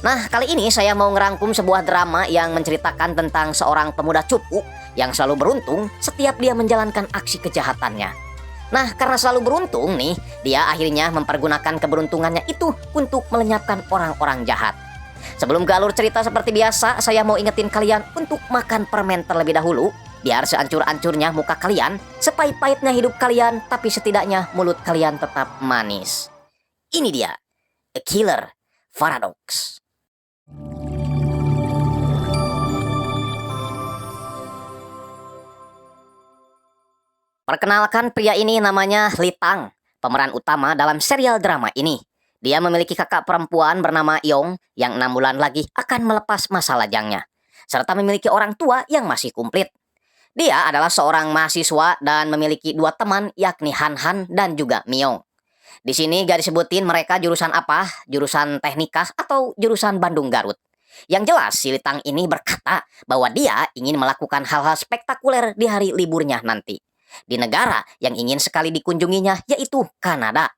Nah, kali ini saya mau ngerangkum sebuah drama yang menceritakan tentang seorang pemuda cupu yang selalu beruntung setiap dia menjalankan aksi kejahatannya. Nah, karena selalu beruntung nih, dia akhirnya mempergunakan keberuntungannya itu untuk melenyapkan orang-orang jahat. Sebelum ke alur cerita seperti biasa, saya mau ingetin kalian untuk makan permen terlebih dahulu, biar seancur-ancurnya muka kalian, sepahit-pahitnya hidup kalian, tapi setidaknya mulut kalian tetap manis. Ini dia, A Killer Paradox. Perkenalkan, pria ini namanya Litang, pemeran utama dalam serial drama ini. Dia memiliki kakak perempuan bernama Yong yang 6 bulan lagi akan melepas masa lajangnya, serta memiliki orang tua yang masih kumplit. Dia adalah seorang mahasiswa dan memiliki 2 teman, yakni Han Han dan juga Myong. Di sini gak disebutin mereka jurusan apa, jurusan teknikah atau jurusan Bandung Garut. Yang jelas si Litang ini berkata bahwa dia ingin melakukan hal-hal spektakuler di hari liburnya nanti, di negara yang ingin sekali dikunjunginya, yaitu Kanada.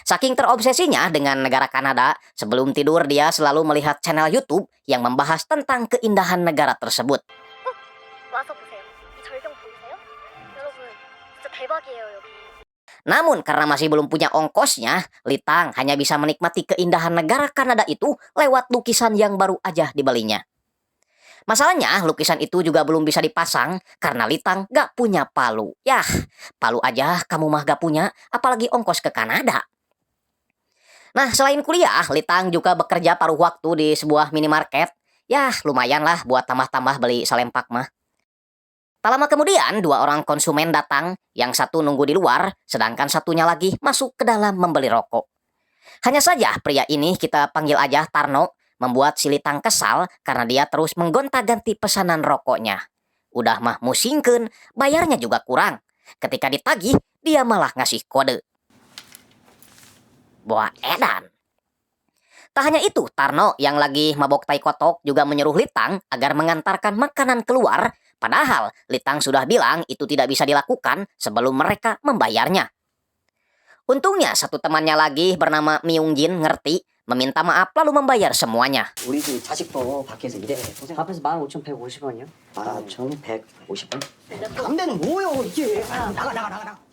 Saking terobsesinya dengan negara Kanada, sebelum tidur dia selalu melihat channel YouTube yang membahas tentang keindahan negara tersebut. Namun karena masih belum punya ongkosnya, Litang hanya bisa menikmati keindahan negara Kanada itu lewat lukisan yang baru aja dibelinya. Masalahnya, lukisan itu juga belum bisa dipasang karena Litang gak punya palu. Yah, palu aja kamu mah gak punya, apalagi ongkos ke Kanada. Nah, selain kuliah, Litang juga bekerja paruh waktu di sebuah minimarket. Yah, lumayan lah buat tambah-tambah beli salempak mah. Tak lama kemudian, 2 orang konsumen datang, yang satu nunggu di luar, sedangkan satunya lagi masuk ke dalam membeli rokok. Hanya saja, pria ini kita panggil aja Tarno, membuat si Litang kesal karena dia terus menggonta-ganti pesanan rokoknya. Udah mah musingkeun, bayarnya juga kurang. Ketika ditagih, dia malah ngasih kode. Boa edan. Tak hanya itu, Tarno yang lagi mabok tai kotok juga menyuruh Litang agar mengantarkan makanan keluar, padahal Litang sudah bilang itu tidak bisa dilakukan sebelum mereka membayarnya. Untungnya satu temannya lagi bernama Myung Jin ngerti, meminta maaf lalu membayar semuanya. 우리 집 자식도 밖에서 일해. 앞에서 15,150원이요? 아, 1,150원? 담배는 뭐요, 이게? 나가.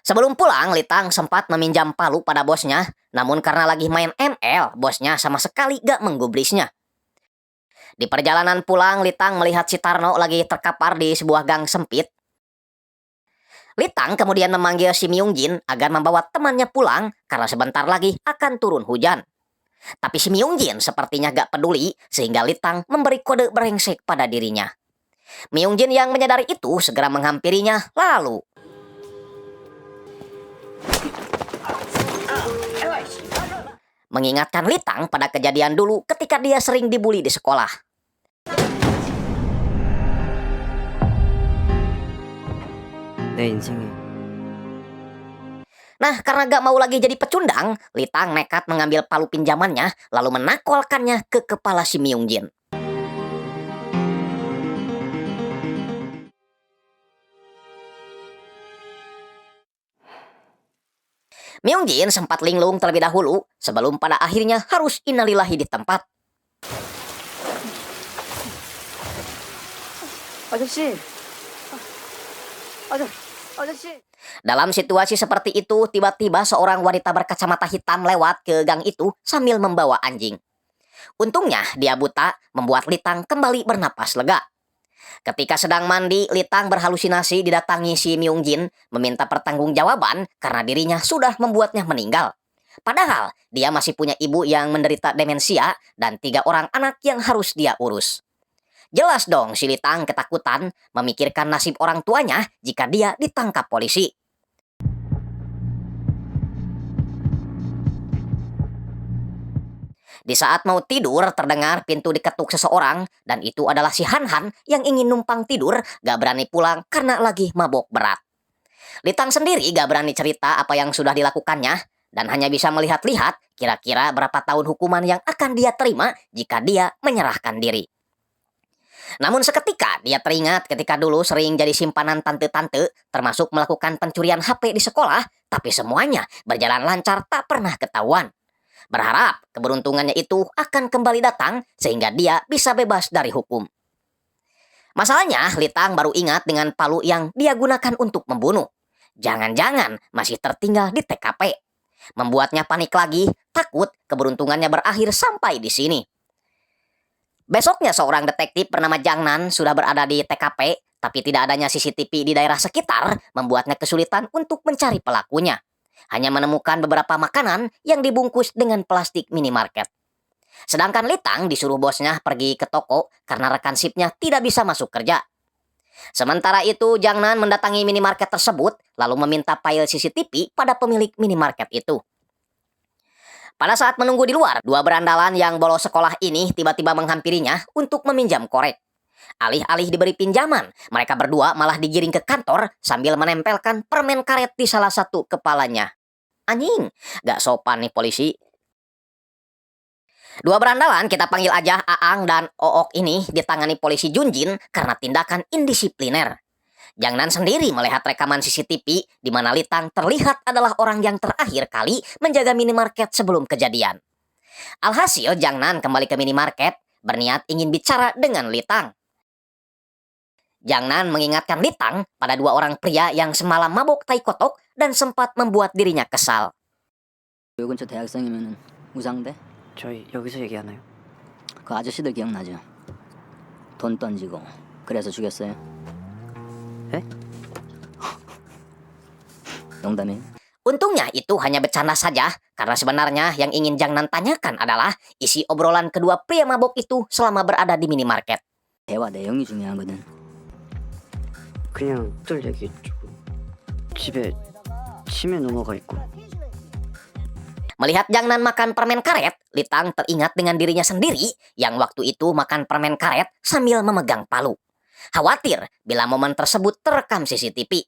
Sebelum pulang, Litang sempat meminjam palu pada bosnya, namun karena lagi main ML, bosnya sama sekali gak menggubrisnya. Di perjalanan pulang, Litang melihat si Tarno lagi terkapar di sebuah gang sempit. Litang kemudian memanggil si Myung Jin agar membawa temannya pulang karena sebentar lagi akan turun hujan. Tapi si Myung Jin sepertinya gak peduli sehingga Litang memberi kode brengsek pada dirinya. Myung Jin yang menyadari itu segera menghampirinya lalu mengingatkan Litang pada kejadian dulu ketika dia sering dibully di sekolah. Nah, karena gak mau lagi jadi pecundang, Litang nekat mengambil palu pinjamannya lalu menakolkannya ke kepala si Myung Jin. Myung Jin sempat linglung terlebih dahulu sebelum pada akhirnya harus innalillahi di tempat. Dalam situasi seperti itu, tiba-tiba seorang wanita berkacamata hitam lewat ke gang itu sambil membawa anjing. Untungnya dia buta, membuat Litang kembali bernapas lega. Ketika sedang mandi, Litang berhalusinasi didatangi si Myung Jin meminta pertanggungjawaban karena dirinya sudah membuatnya meninggal. Padahal dia masih punya ibu yang menderita demensia dan 3 orang anak yang harus dia urus. Jelas dong si Litang ketakutan memikirkan nasib orang tuanya jika dia ditangkap polisi. Di saat mau tidur, terdengar pintu diketuk seseorang, dan itu adalah si Han Han yang ingin numpang tidur, gak berani pulang karena lagi mabok berat. Litang sendiri gak berani cerita apa yang sudah dilakukannya, dan hanya bisa melihat-lihat kira-kira berapa tahun hukuman yang akan dia terima jika dia menyerahkan diri. Namun seketika dia teringat ketika dulu sering jadi simpanan tante-tante, termasuk melakukan pencurian HP di sekolah, tapi semuanya berjalan lancar tak pernah ketahuan. Berharap keberuntungannya itu akan kembali datang sehingga dia bisa bebas dari hukum. Masalahnya, Litang baru ingat dengan palu yang dia gunakan untuk membunuh. Jangan-jangan masih tertinggal di TKP. Membuatnya panik lagi, takut keberuntungannya berakhir sampai di sini. Besoknya seorang detektif bernama Jangnan sudah berada di TKP, tapi tidak adanya CCTV di daerah sekitar membuatnya kesulitan untuk mencari pelakunya. Hanya menemukan beberapa makanan yang dibungkus dengan plastik minimarket. Sedangkan Litang disuruh bosnya pergi ke toko karena rekan sipnya tidak bisa masuk kerja. Sementara itu, Jangnan mendatangi minimarket tersebut lalu meminta file CCTV pada pemilik minimarket itu. Pada saat menunggu di luar, dua berandalan yang bolos sekolah ini tiba-tiba menghampirinya untuk meminjam korek. Alih-alih diberi pinjaman, mereka berdua malah digiring ke kantor sambil menempelkan permen karet di salah satu kepalanya. Anjing, gak sopan nih polisi. Dua berandalan, kita panggil aja Aang dan Ook ini, ditangani polisi Junjin karena tindakan indisipliner. Jangnan sendiri melihat rekaman CCTV di mana Litang terlihat adalah orang yang terakhir kali menjaga minimarket sebelum kejadian. Alhasil, Jangnan kembali ke minimarket, berniat ingin bicara dengan Litang. Jangnan mengingatkan Litang pada dua orang pria yang semalam mabok tai kotok dan sempat membuat dirinya kesal. 요 근처 대학생이면 우상대? 저희 여기서 얘기하나요? 그 아저씨들 기억나죠? 돈 던지고 그래서 죽였어요? 에? 농담이에요? Untungnya itu hanya bercanda saja, karena sebenarnya yang ingin Jangnan tanyakan adalah isi obrolan kedua pria mabok itu selama berada di minimarket. 대화 내용이 중요하거든. 그냥 뜰 얘기했죠. 집에 치매 농어가 있고. Melihat Jangnan makan permen karet, Litang teringat dengan dirinya sendiri yang waktu itu makan permen karet sambil memegang palu. Khawatir bila momen tersebut terekam CCTV.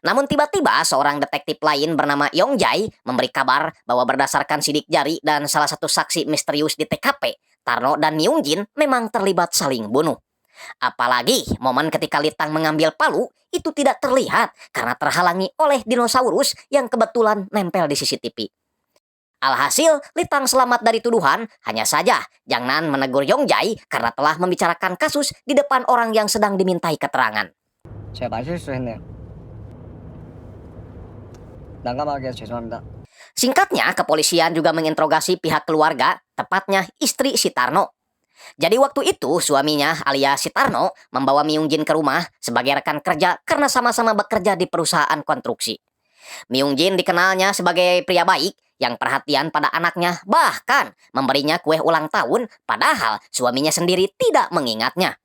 Namun tiba-tiba seorang detektif lain bernama Yongjai memberi kabar bahwa berdasarkan sidik jari dan salah satu saksi misterius di TKP, Tarno dan Myungjin memang terlibat saling bunuh. Apalagi momen ketika Litang mengambil palu itu tidak terlihat karena terhalangi oleh dinosaurus yang kebetulan nempel di CCTV. Alhasil, Litang selamat dari tuduhan, hanya saja Jangnan menegur Yongjai karena telah membicarakan kasus di depan orang yang sedang dimintai keterangan. 제가 말실수했네요. 난감하게 해서 죄송합니다. Singkatnya, kepolisian juga menginterogasi pihak keluarga, tepatnya istri si Tarno. Jadi waktu itu suaminya alias si Tarno membawa Myungjin ke rumah sebagai rekan kerja karena sama-sama bekerja di perusahaan konstruksi. Myungjin dikenalnya sebagai pria baik yang perhatian pada anaknya, bahkan memberinya kue ulang tahun padahal suaminya sendiri tidak mengingatnya.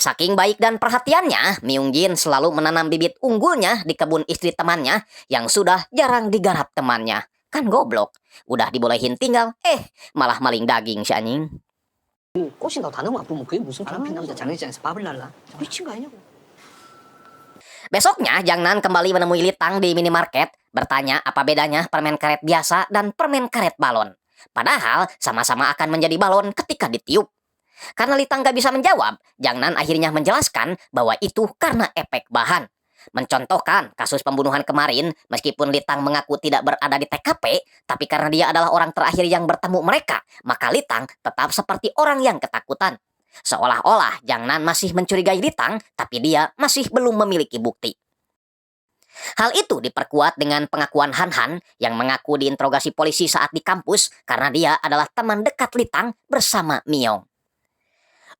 Saking baik dan perhatiannya, Myungjin selalu menanam bibit unggulnya di kebun istri temannya yang sudah jarang digarap temannya. Kan goblok, udah dibolehin tinggal, malah maling daging si anjing. 꽃이 너 다 너무 아프면 그게 무슨 괴롭힌 남자 장례식장에서 밥을 날라? 미친 거 아니냐고. Besoknya, Jangnan kembali menemui Litang di minimarket, bertanya apa bedanya permen karet biasa dan permen karet balon. Padahal sama-sama akan menjadi balon ketika ditiup. Karena Litang gak bisa menjawab, Jangnan akhirnya menjelaskan bahwa itu karena efek bahan. Mencontohkan kasus pembunuhan kemarin, meskipun Litang mengaku tidak berada di TKP, tapi karena dia adalah orang terakhir yang bertemu mereka, maka Litang tetap seperti orang yang ketakutan. Seolah-olah Jangnan masih mencurigai Litang, tapi dia masih belum memiliki bukti. Hal itu diperkuat dengan pengakuan Han Han yang mengaku diinterogasi polisi saat di kampus karena dia adalah teman dekat Litang bersama Myong.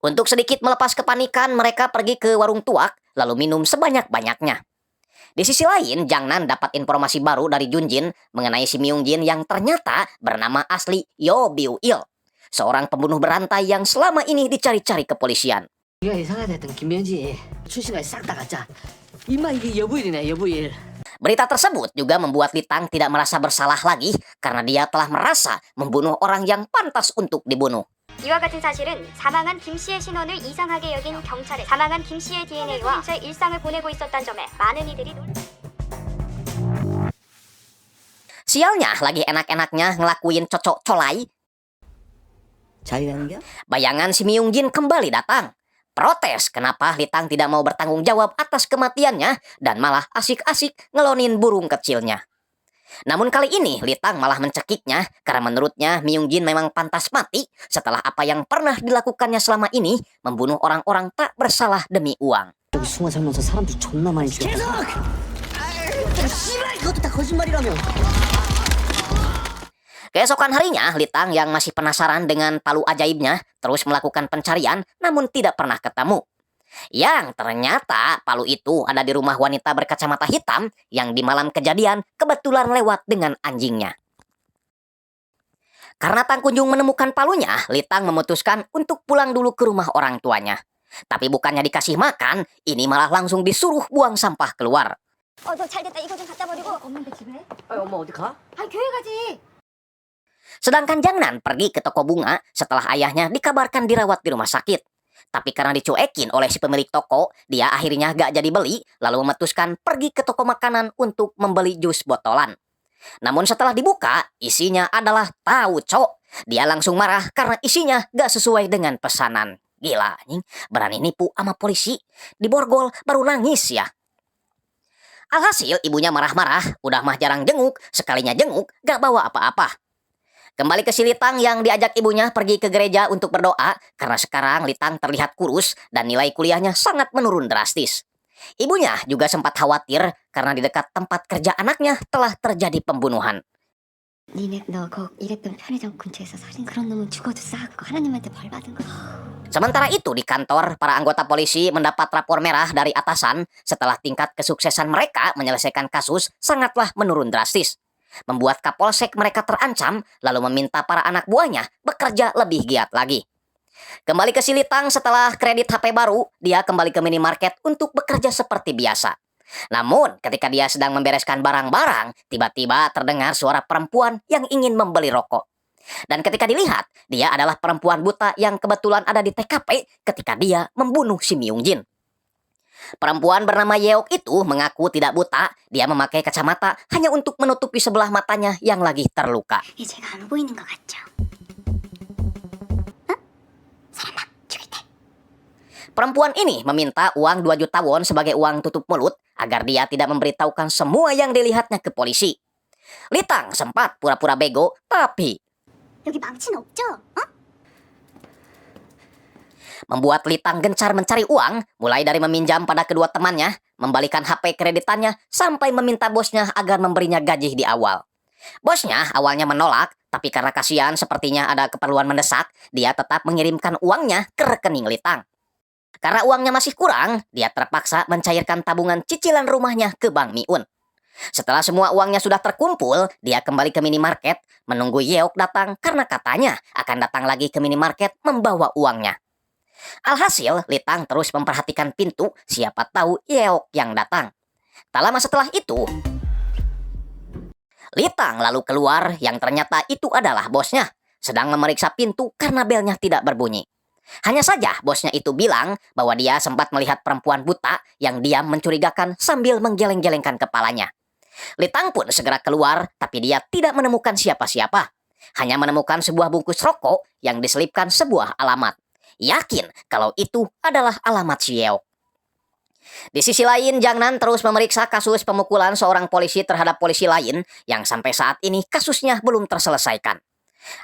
Untuk sedikit melepas kepanikan, mereka pergi ke warung tuak lalu minum sebanyak-banyaknya. Di sisi lain, Jangnan dapat informasi baru dari Junjin mengenai si Myungjin yang ternyata bernama asli Yo Biu-il, seorang pembunuh berantai yang selama ini dicari-cari kepolisian. 네가 이상하다 했던 김명지 출신까지 싹 다 가짜. 임마 이게 여부일이네 여부일. Berita tersebut juga membuat Litang tidak merasa bersalah lagi karena dia telah merasa membunuh orang yang pantas untuk dibunuh. 이와 같은 사실은 사망한 김 씨의 신원을 이상하게 여긴 경찰에 사망한 김 씨의 DNA와 제 일상을 보내고 있었던 점에 많은 이들이 Sialnya lagi enak-enaknya ngelakuin cocok colai, 자기가 하는 게? bayangan si Myungjin kembali datang. Protes kenapa Litang tidak mau bertanggung jawab atas kematiannya dan malah asik-asik ngelonin burung kecilnya. Namun kali ini Litang malah mencekiknya karena menurutnya Myungjin memang pantas mati setelah apa yang pernah dilakukannya selama ini, membunuh orang-orang tak bersalah demi uang. 여기 숭아 살면서 사람들 존나 많이 죽였다. 씨발 그것도 다 거짓말이라며. Keesokan harinya, Litang yang masih penasaran dengan palu ajaibnya terus melakukan pencarian namun tidak pernah ketemu. Yang ternyata palu itu ada di rumah wanita berkacamata hitam yang di malam kejadian kebetulan lewat dengan anjingnya. Karena tak kunjung menemukan palunya, Litang memutuskan untuk pulang dulu ke rumah orang tuanya. Tapi bukannya dikasih makan, ini malah langsung disuruh buang sampah keluar. 너 잘 됐다. 이거 좀 갖다 버리고. 없는데 집에? 엄마 어디 가? 교회 가지. Sedangkan Jangnan pergi ke toko bunga setelah ayahnya dikabarkan dirawat di rumah sakit. Tapi karena dicuekin oleh si pemilik toko, dia akhirnya gak jadi beli, lalu memutuskan pergi ke toko makanan untuk membeli jus botolan. Namun setelah dibuka, isinya adalah tauco. Dia langsung marah karena isinya gak sesuai dengan pesanan. Gila, anjing, berani nipu sama polisi. Diborgol baru nangis ya. Alhasil ibunya marah-marah, udah mah jarang jenguk, sekalinya jenguk gak bawa apa-apa. Kembali ke si Litang yang diajak ibunya pergi ke gereja untuk berdoa karena sekarang Litang terlihat kurus dan nilai kuliahnya sangat menurun drastis. Ibunya juga sempat khawatir karena di dekat tempat kerja anaknya telah terjadi pembunuhan. 니네 너 거 일했던 편의점 근처에서 살인 그런 놈은 죽어도 싸고 하나님한테 벌 받은 거. Sementara itu di kantor, para anggota polisi mendapat rapor merah dari atasan setelah tingkat kesuksesan mereka menyelesaikan kasus sangatlah menurun drastis. Membuat Kapolsek mereka terancam, lalu meminta para anak buahnya bekerja lebih giat lagi. Kembali ke si Litang setelah kredit HP baru, dia kembali ke minimarket untuk bekerja seperti biasa. Namun, ketika dia sedang membereskan barang-barang, tiba-tiba terdengar suara perempuan yang ingin membeli rokok. Dan ketika dilihat, dia adalah perempuan buta yang kebetulan ada di TKP ketika dia membunuh si Myungjin. Perempuan bernama Yeok itu mengaku tidak buta, dia memakai kacamata hanya untuk menutupi sebelah matanya yang lagi terluka. 제가 안 보이는 것 같죠? Perempuan ini meminta uang 2 juta won sebagai uang tutup mulut agar dia tidak memberitahukan semua yang dilihatnya ke polisi. Litang sempat pura-pura bego, tapi 여기 망치는 없죠? membuat Litang gencar mencari uang, mulai dari meminjam pada kedua temannya, membalikan HP kreditannya, sampai meminta bosnya agar memberinya gaji di awal. Bosnya awalnya menolak, tapi karena kasihan sepertinya ada keperluan mendesak, dia tetap mengirimkan uangnya ke rekening Litang. Karena uangnya masih kurang, dia terpaksa mencairkan tabungan cicilan rumahnya ke Bank Miun. Setelah semua uangnya sudah terkumpul, dia kembali ke minimarket, menunggu Yeok datang karena katanya akan datang lagi ke minimarket membawa uangnya. Alhasil, Litang terus memperhatikan pintu, siapa tahu Yeok yang datang. Tak lama setelah itu, Litang lalu keluar yang ternyata itu adalah bosnya, sedang memeriksa pintu karena belnya tidak berbunyi. Hanya saja bosnya itu bilang bahwa dia sempat melihat perempuan buta yang diam mencurigakan sambil menggeleng-gelengkan kepalanya. Litang pun segera keluar, tapi dia tidak menemukan siapa-siapa. Hanya menemukan sebuah bungkus rokok yang diselipkan sebuah alamat. Yakin kalau itu adalah alamat si Yeok. Di sisi lain, Jangnan terus memeriksa kasus pemukulan seorang polisi terhadap polisi lain yang sampai saat ini kasusnya belum terselesaikan.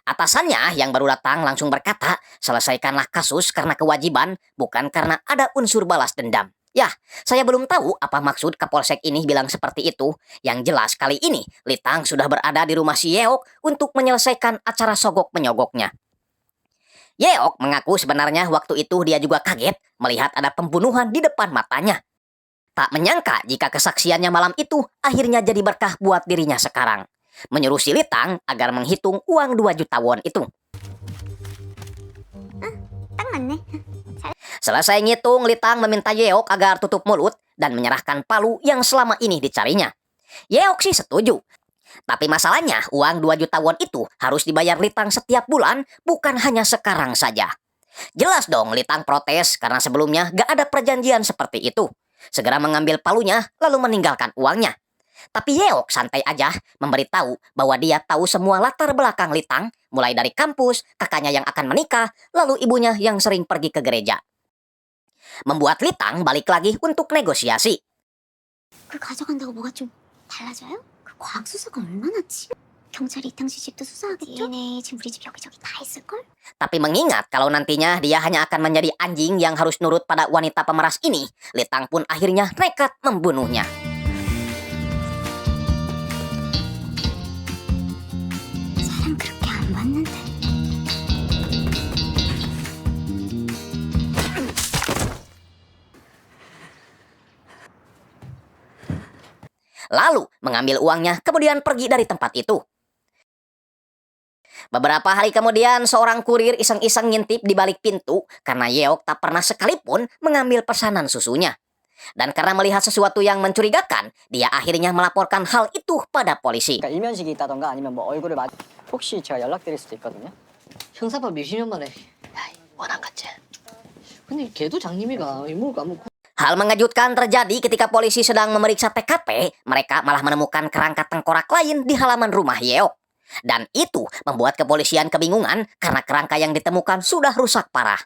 Atasannya yang baru datang langsung berkata, selesaikanlah kasus karena kewajiban, bukan karena ada unsur balas dendam. Yah, saya belum tahu apa maksud Kapolsek ini bilang seperti itu. Yang jelas kali ini, Litang sudah berada di rumah si Yeok untuk menyelesaikan acara sogok-menyogoknya. Yeok mengaku sebenarnya waktu itu dia juga kaget melihat ada pembunuhan di depan matanya. Tak menyangka jika kesaksiannya malam itu akhirnya jadi berkah buat dirinya sekarang. Menyuruh si Litang agar menghitung uang 2 juta won itu. 딱 맞네. Selesai ngitung, Litang meminta Yeok agar tutup mulut dan menyerahkan palu yang selama ini dicarinya. Yeok sih setuju. Tapi masalahnya, uang 2 juta won itu harus dibayar Litang setiap bulan, bukan hanya sekarang saja. Jelas dong Litang protes karena sebelumnya gak ada perjanjian seperti itu. Segera mengambil palunya, lalu meninggalkan uangnya. Tapi Yeok santai aja, memberitahu bahwa dia tahu semua latar belakang Litang, mulai dari kampus, kakaknya yang akan menikah, lalu ibunya yang sering pergi ke gereja. membuat Litang balik lagi untuk negosiasi. 그 가져간다고 뭐가 좀 달라져요? 그 과학 수사가 얼마나 경찰이 이탕 씨 집도 수사하겠죠? DNA 지금 우리 집 여기저기 다 있을걸? Tapi mengingat kalau nantinya dia hanya akan menjadi anjing yang harus nurut pada wanita pemeras ini, Litang pun akhirnya nekat membunuhnya. 사람 그렇게 안 봤는데. Lalu mengambil uangnya kemudian pergi dari tempat itu. Beberapa hari kemudian seorang kurir iseng-iseng ngintip di balik pintu karena Yeok tak pernah sekalipun mengambil pesanan susunya. Dan karena melihat sesuatu yang mencurigakan, dia akhirnya melaporkan hal itu pada polisi. 그러니까 일면식이 있다던가 아니면 뭐 얼굴을 혹시 제가 연락드릴 수도 있거든요. 형사법 몇십 년 만에. 야이 원한 같지. 근데 걔도 장님이가 인물 까먹고. Hal mengejutkan terjadi ketika polisi sedang memeriksa TKP, mereka malah menemukan kerangka tengkorak lain di halaman rumah Yeok. Dan itu membuat kepolisian kebingungan karena kerangka yang ditemukan sudah rusak parah.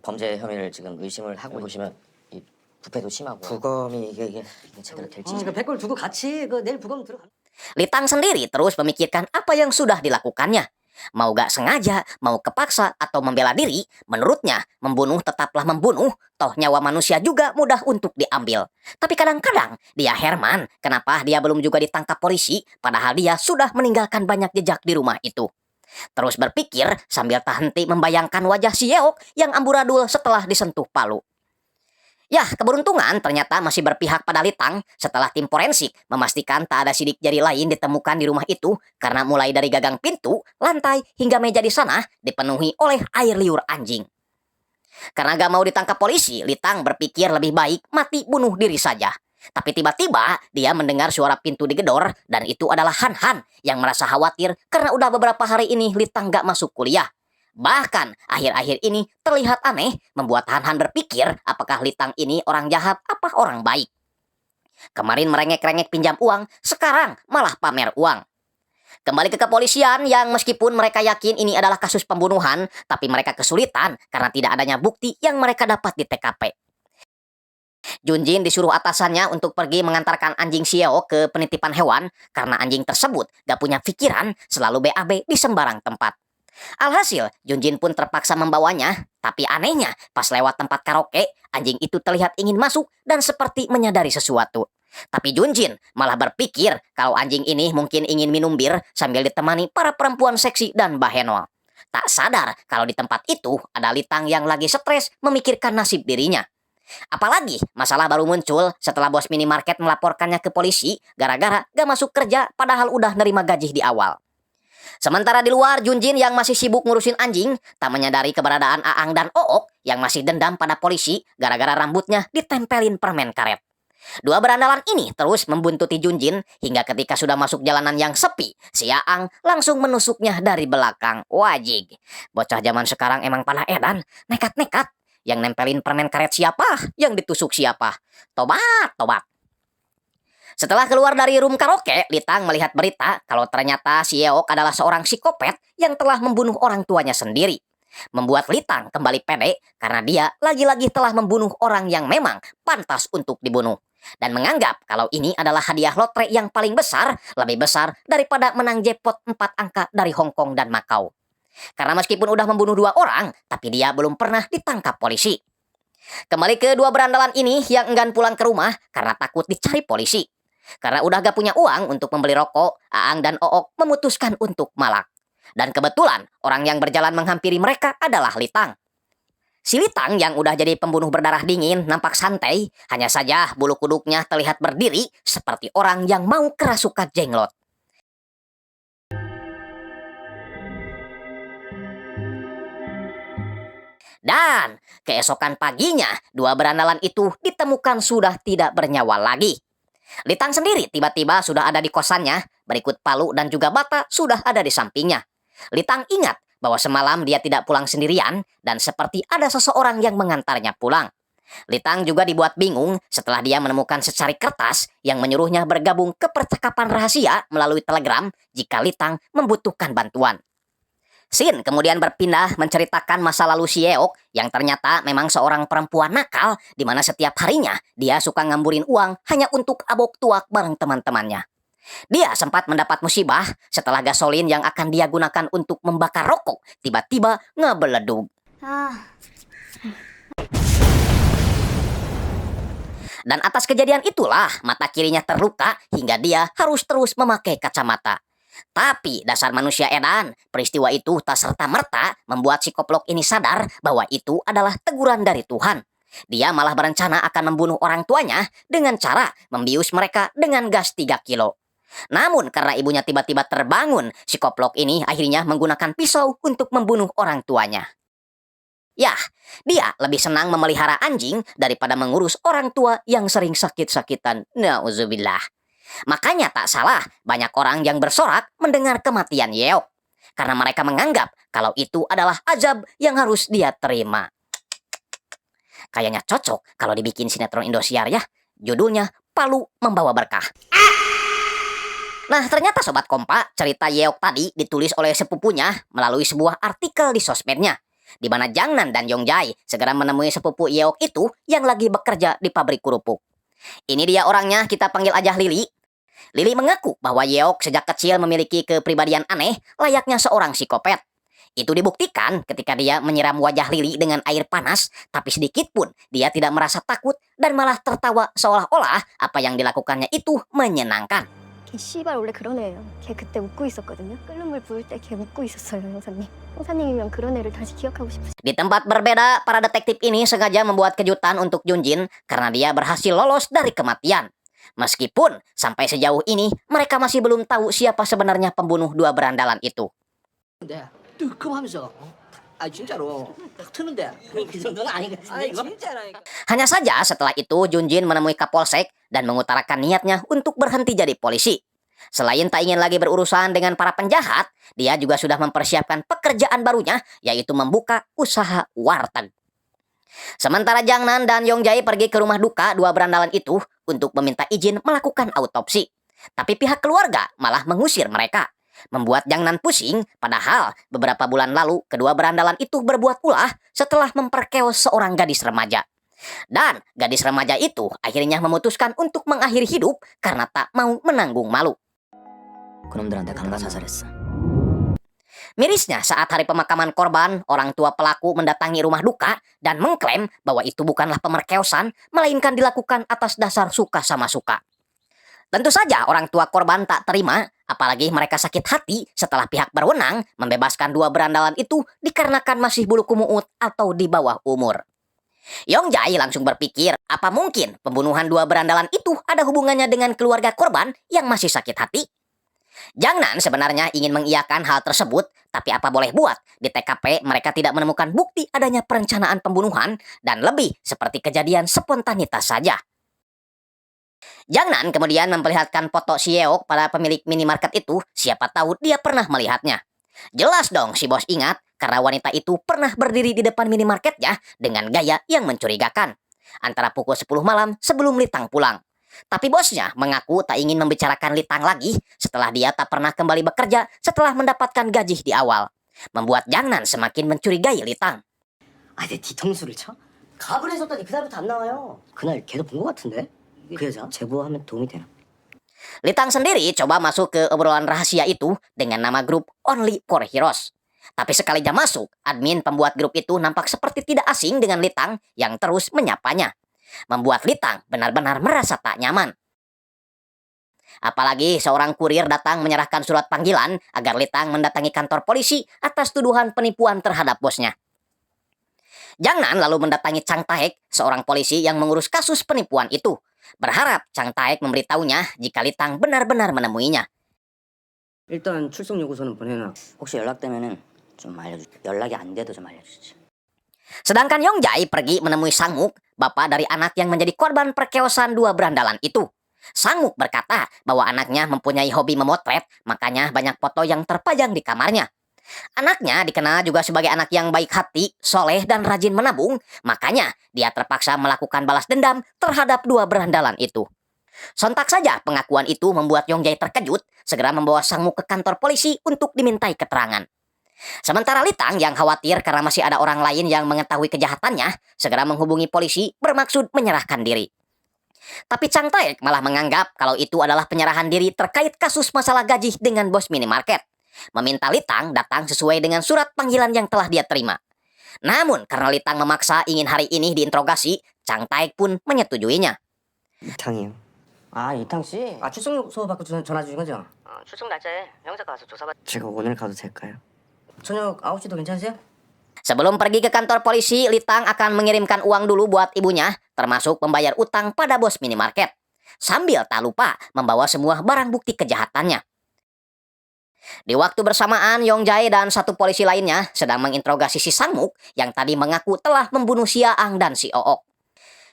범죄 혐의를 지금 의심을 하고 보시면 이 부패도 심하고 부검이 이게 제대로 될지 그 100골 두고 같이 그 내일 부검 들어가. Litang sendiri terus memikirkan apa yang sudah dilakukannya. Mau gak sengaja, mau kepaksa, atau membela diri, menurutnya membunuh tetaplah membunuh, toh nyawa manusia juga mudah untuk diambil. Tapi kadang-kadang dia Herman, kenapa dia belum juga ditangkap polisi, padahal dia sudah meninggalkan banyak jejak di rumah itu. Terus berpikir sambil tak henti membayangkan wajah si Yeok yang amburadul setelah disentuh palu. Ya, keberuntungan ternyata masih berpihak pada Litang setelah tim forensik memastikan tak ada sidik jari lain ditemukan di rumah itu karena mulai dari gagang pintu, lantai, hingga meja di sana dipenuhi oleh air liur anjing. Karena gak mau ditangkap polisi, Litang berpikir lebih baik mati bunuh diri saja. Tapi tiba-tiba dia mendengar suara pintu digedor dan itu adalah Han Han yang merasa khawatir karena udah beberapa hari ini Litang gak masuk kuliah. Bahkan akhir-akhir ini terlihat aneh membuat Han Han berpikir apakah Litang ini orang jahat apa orang baik. Kemarin merengek-rengek pinjam uang, sekarang malah pamer uang. Kembali ke kepolisian yang meskipun mereka yakin ini adalah kasus pembunuhan, tapi mereka kesulitan karena tidak adanya bukti yang mereka dapat di TKP. Junjin disuruh atasannya untuk pergi mengantarkan anjing Xiao ke penitipan hewan karena anjing tersebut gak punya pikiran selalu BAB di sembarang tempat. Alhasil, Junjin pun terpaksa membawanya, tapi anehnya pas lewat tempat karaoke, anjing itu terlihat ingin masuk dan seperti menyadari sesuatu. Tapi Junjin malah berpikir kalau anjing ini mungkin ingin minum bir sambil ditemani para perempuan seksi dan bahenol. Tak sadar kalau di tempat itu ada Litang yang lagi stres memikirkan nasib dirinya. Apalagi masalah baru muncul setelah bos minimarket melaporkannya ke polisi gara-gara gak masuk kerja padahal udah nerima gaji di awal. Sementara di luar, Junjin yang masih sibuk ngurusin anjing tak menyadari keberadaan Aang dan Ook yang masih dendam pada polisi gara-gara rambutnya ditempelin permen karet. Dua berandalan ini terus membuntuti Junjin hingga ketika sudah masuk jalanan yang sepi, si Aang langsung menusuknya dari belakang. Wajig, bocah zaman sekarang emang pada edan, nekat-nekat. Yang nempelin permen karet siapa, yang ditusuk siapa. Tobat, tobat. Setelah keluar dari room karaoke, Litang melihat berita kalau ternyata si Yeok adalah seorang psikopat yang telah membunuh orang tuanya sendiri. Membuat Litang kembali pede karena dia lagi-lagi telah membunuh orang yang memang pantas untuk dibunuh. Dan menganggap kalau ini adalah hadiah lotre yang paling besar, lebih besar daripada menang jackpot 4 angka dari Hong Kong dan Macau. Karena meskipun udah membunuh 2 orang, tapi dia belum pernah ditangkap polisi. Kembali ke dua berandalan ini yang enggan pulang ke rumah karena takut dicari polisi. Karena udah gak punya uang untuk membeli rokok, Aang dan Ook memutuskan untuk malak. Dan kebetulan orang yang berjalan menghampiri mereka adalah Litang. Si Litang yang udah jadi pembunuh berdarah dingin nampak santai, hanya saja bulu kuduknya terlihat berdiri seperti orang yang mau kerasukan jenglot. Dan keesokan paginya, dua berandalan itu ditemukan sudah tidak bernyawa lagi. Litang sendiri tiba-tiba sudah ada di kosannya, berikut palu dan juga bata sudah ada di sampingnya. Litang ingat bahwa semalam dia tidak pulang sendirian dan seperti ada seseorang yang mengantarnya pulang. Litang juga dibuat bingung setelah dia menemukan secari kertas yang menyuruhnya bergabung ke percakapan rahasia melalui telegram jika Litang membutuhkan bantuan. Sin kemudian berpindah menceritakan masa lalu si Yeok yang ternyata memang seorang perempuan nakal di mana setiap harinya dia suka ngamburin uang hanya untuk abok tuak bareng teman-temannya. Dia sempat mendapat musibah setelah gasolin yang akan dia gunakan untuk membakar rokok tiba-tiba ngebeledug. Dan atas kejadian itulah mata kirinya terluka hingga dia harus terus memakai kacamata. Tapi dasar manusia edan, peristiwa itu tak serta-merta membuat si koplok ini sadar bahwa itu adalah teguran dari Tuhan. Dia malah berencana akan membunuh orang tuanya dengan cara membius mereka dengan gas 3 kilo. Namun karena ibunya tiba-tiba terbangun, si koplok ini akhirnya menggunakan pisau untuk membunuh orang tuanya. Yah, dia lebih senang memelihara anjing daripada mengurus orang tua yang sering sakit-sakitan. Nauzubillah. Makanya tak salah banyak orang yang bersorak mendengar kematian Yeok. Karena mereka menganggap kalau itu adalah azab yang harus dia terima. Kayaknya cocok kalau dibikin sinetron Indosiar ya. Judulnya Palu Membawa Berkah. Nah ternyata Sobat Kompa, cerita Yeok tadi ditulis oleh sepupunya melalui sebuah artikel di sosmednya. Di mana Jangnan dan Yongjai segera menemui sepupu Yeok itu yang lagi bekerja di pabrik kerupuk. Ini dia orangnya, kita panggil aja Lili. Lili mengaku bahwa Yeok sejak kecil memiliki kepribadian aneh layaknya seorang psikopat. Itu dibuktikan ketika dia menyiram wajah Lili dengan air panas, tapi sedikit pun dia tidak merasa takut dan malah tertawa seolah-olah apa yang dilakukannya itu menyenangkan. 걔 씨발 원래 그런 애예요. 걔 그때 웃고 있었거든요. 끓는 물 부을 때 걔 웃고 있었어요, 형사님. 형사님이면 그런 애를 다시 기억하고 싶으세요? Di tempat berbeda, para detektif ini sengaja membuat kejutan untuk Junjin karena dia berhasil lolos dari kematian. Meskipun sampai sejauh ini mereka masih belum tahu siapa sebenarnya pembunuh dua berandalan itu. 근데 뜨끔하면서 진짜로 딱 트는데 그 정도는 아니겠지. 진짜라니까. Hanya saja setelah itu Junjin menemui Kapolsek dan mengutarakan niatnya untuk berhenti jadi polisi. Selain tak ingin lagi berurusan dengan para penjahat, dia juga sudah mempersiapkan pekerjaan barunya, yaitu membuka usaha warteg. Sementara Jangnan dan Yongjai pergi ke rumah duka dua berandalan itu untuk meminta izin melakukan autopsi. Tapi pihak keluarga malah mengusir mereka. Membuat Jangnan pusing, padahal beberapa bulan lalu kedua berandalan itu berbuat ulah setelah memperkeos seorang gadis remaja. Dan gadis remaja itu akhirnya memutuskan untuk mengakhiri hidup karena tak mau menanggung malu. 그놈들한테 강간사살했어. Mirisnya saat hari pemakaman korban, orang tua pelaku mendatangi rumah duka dan mengklaim bahwa itu bukanlah pemerkosaan, melainkan dilakukan atas dasar suka sama suka. Tentu saja orang tua korban tak terima, apalagi mereka sakit hati setelah pihak berwenang membebaskan dua berandalan itu dikarenakan masih bulu kumuut atau di bawah umur. Yongjai langsung berpikir, apa mungkin pembunuhan dua berandalan itu ada hubungannya dengan keluarga korban yang masih sakit hati? Jangnan sebenarnya ingin mengiyakan hal tersebut, tapi apa boleh buat, di TKP mereka tidak menemukan bukti adanya perencanaan pembunuhan dan lebih seperti kejadian spontanitas saja. Jangnan kemudian memperlihatkan foto si Yeok pada pemilik minimarket itu, siapa tahu dia pernah melihatnya. Jelas dong si bos ingat, karena wanita itu pernah berdiri di depan minimarketnya dengan gaya yang mencurigakan. Antara pukul 10 malam sebelum Litang pulang. Tapi bosnya mengaku tak ingin membicarakan Litang lagi setelah dia tak pernah kembali bekerja setelah mendapatkan gaji di awal. Membuat Jangnan semakin mencurigai Litang. 아, 내 뒤통수를 쳐? 갑을 했었더니 그날부터 안 나와요. 그날 걔도 본 것 같은데? 그 여자 제보하면 도움이 되나? Litang sendiri coba masuk ke obrolan rahasia itu dengan nama grup Only for Heroes. Tapi sekali jam masuk, admin pembuat grup itu nampak seperti tidak asing dengan Litang yang terus menyapanya. Membuat Litang benar-benar merasa tak nyaman. Apalagi seorang kurir datang menyerahkan surat panggilan agar Litang mendatangi kantor polisi atas tuduhan penipuan terhadap bosnya. Jangnan lalu mendatangi Chang Taek, seorang polisi yang mengurus kasus penipuan itu. Berharap Chang Taek memberitahunya jika Litang benar-benar menemuinya. 일단 출석 요구서는 보내놔. 혹시 연락되면은 좀 알려주. 연락이 안 돼도 좀 알려주지. Sedangkan Yongjai pergi menemui Sanguk, bapak dari anak yang menjadi korban perkeosan dua berandalan itu. Sanguk berkata bahwa anaknya mempunyai hobi memotret, makanya banyak foto yang terpajang di kamarnya. Anaknya dikenal juga sebagai anak yang baik hati, soleh, dan rajin menabung, makanya dia terpaksa melakukan balas dendam terhadap dua berandalan itu. Sontak saja pengakuan itu membuat Yongjai terkejut, segera membawa Sanguk ke kantor polisi untuk dimintai keterangan. Sementara Litang yang khawatir karena masih ada orang lain yang mengetahui kejahatannya, segera menghubungi polisi bermaksud menyerahkan diri. Tapi Chang Taek malah menganggap kalau itu adalah penyerahan diri terkait kasus masalah gaji dengan bos minimarket. Meminta Litang datang sesuai dengan surat panggilan yang telah dia terima. Namun karena Litang memaksa ingin hari ini diinterogasi, Chang Taek pun menyetujuinya. 이탕이요. 아 이탕 씨. 아 출석 수업 받고 전화 주신 거죠? 출석 날짜에 형사과 가서 조사받. 제가 오늘 가도 될까요? 저녁 9시도 괜찮으세요? Sebelum pergi ke kantor polisi, Litang akan mengirimkan uang dulu buat ibunya, termasuk membayar utang pada bos minimarket. Sambil tak lupa membawa semua barang bukti kejahatannya. Di waktu bersamaan, Yong Jae dan satu polisi lainnya sedang menginterogasi si Sangmuk yang tadi mengaku telah membunuh si Aang dan si Ook.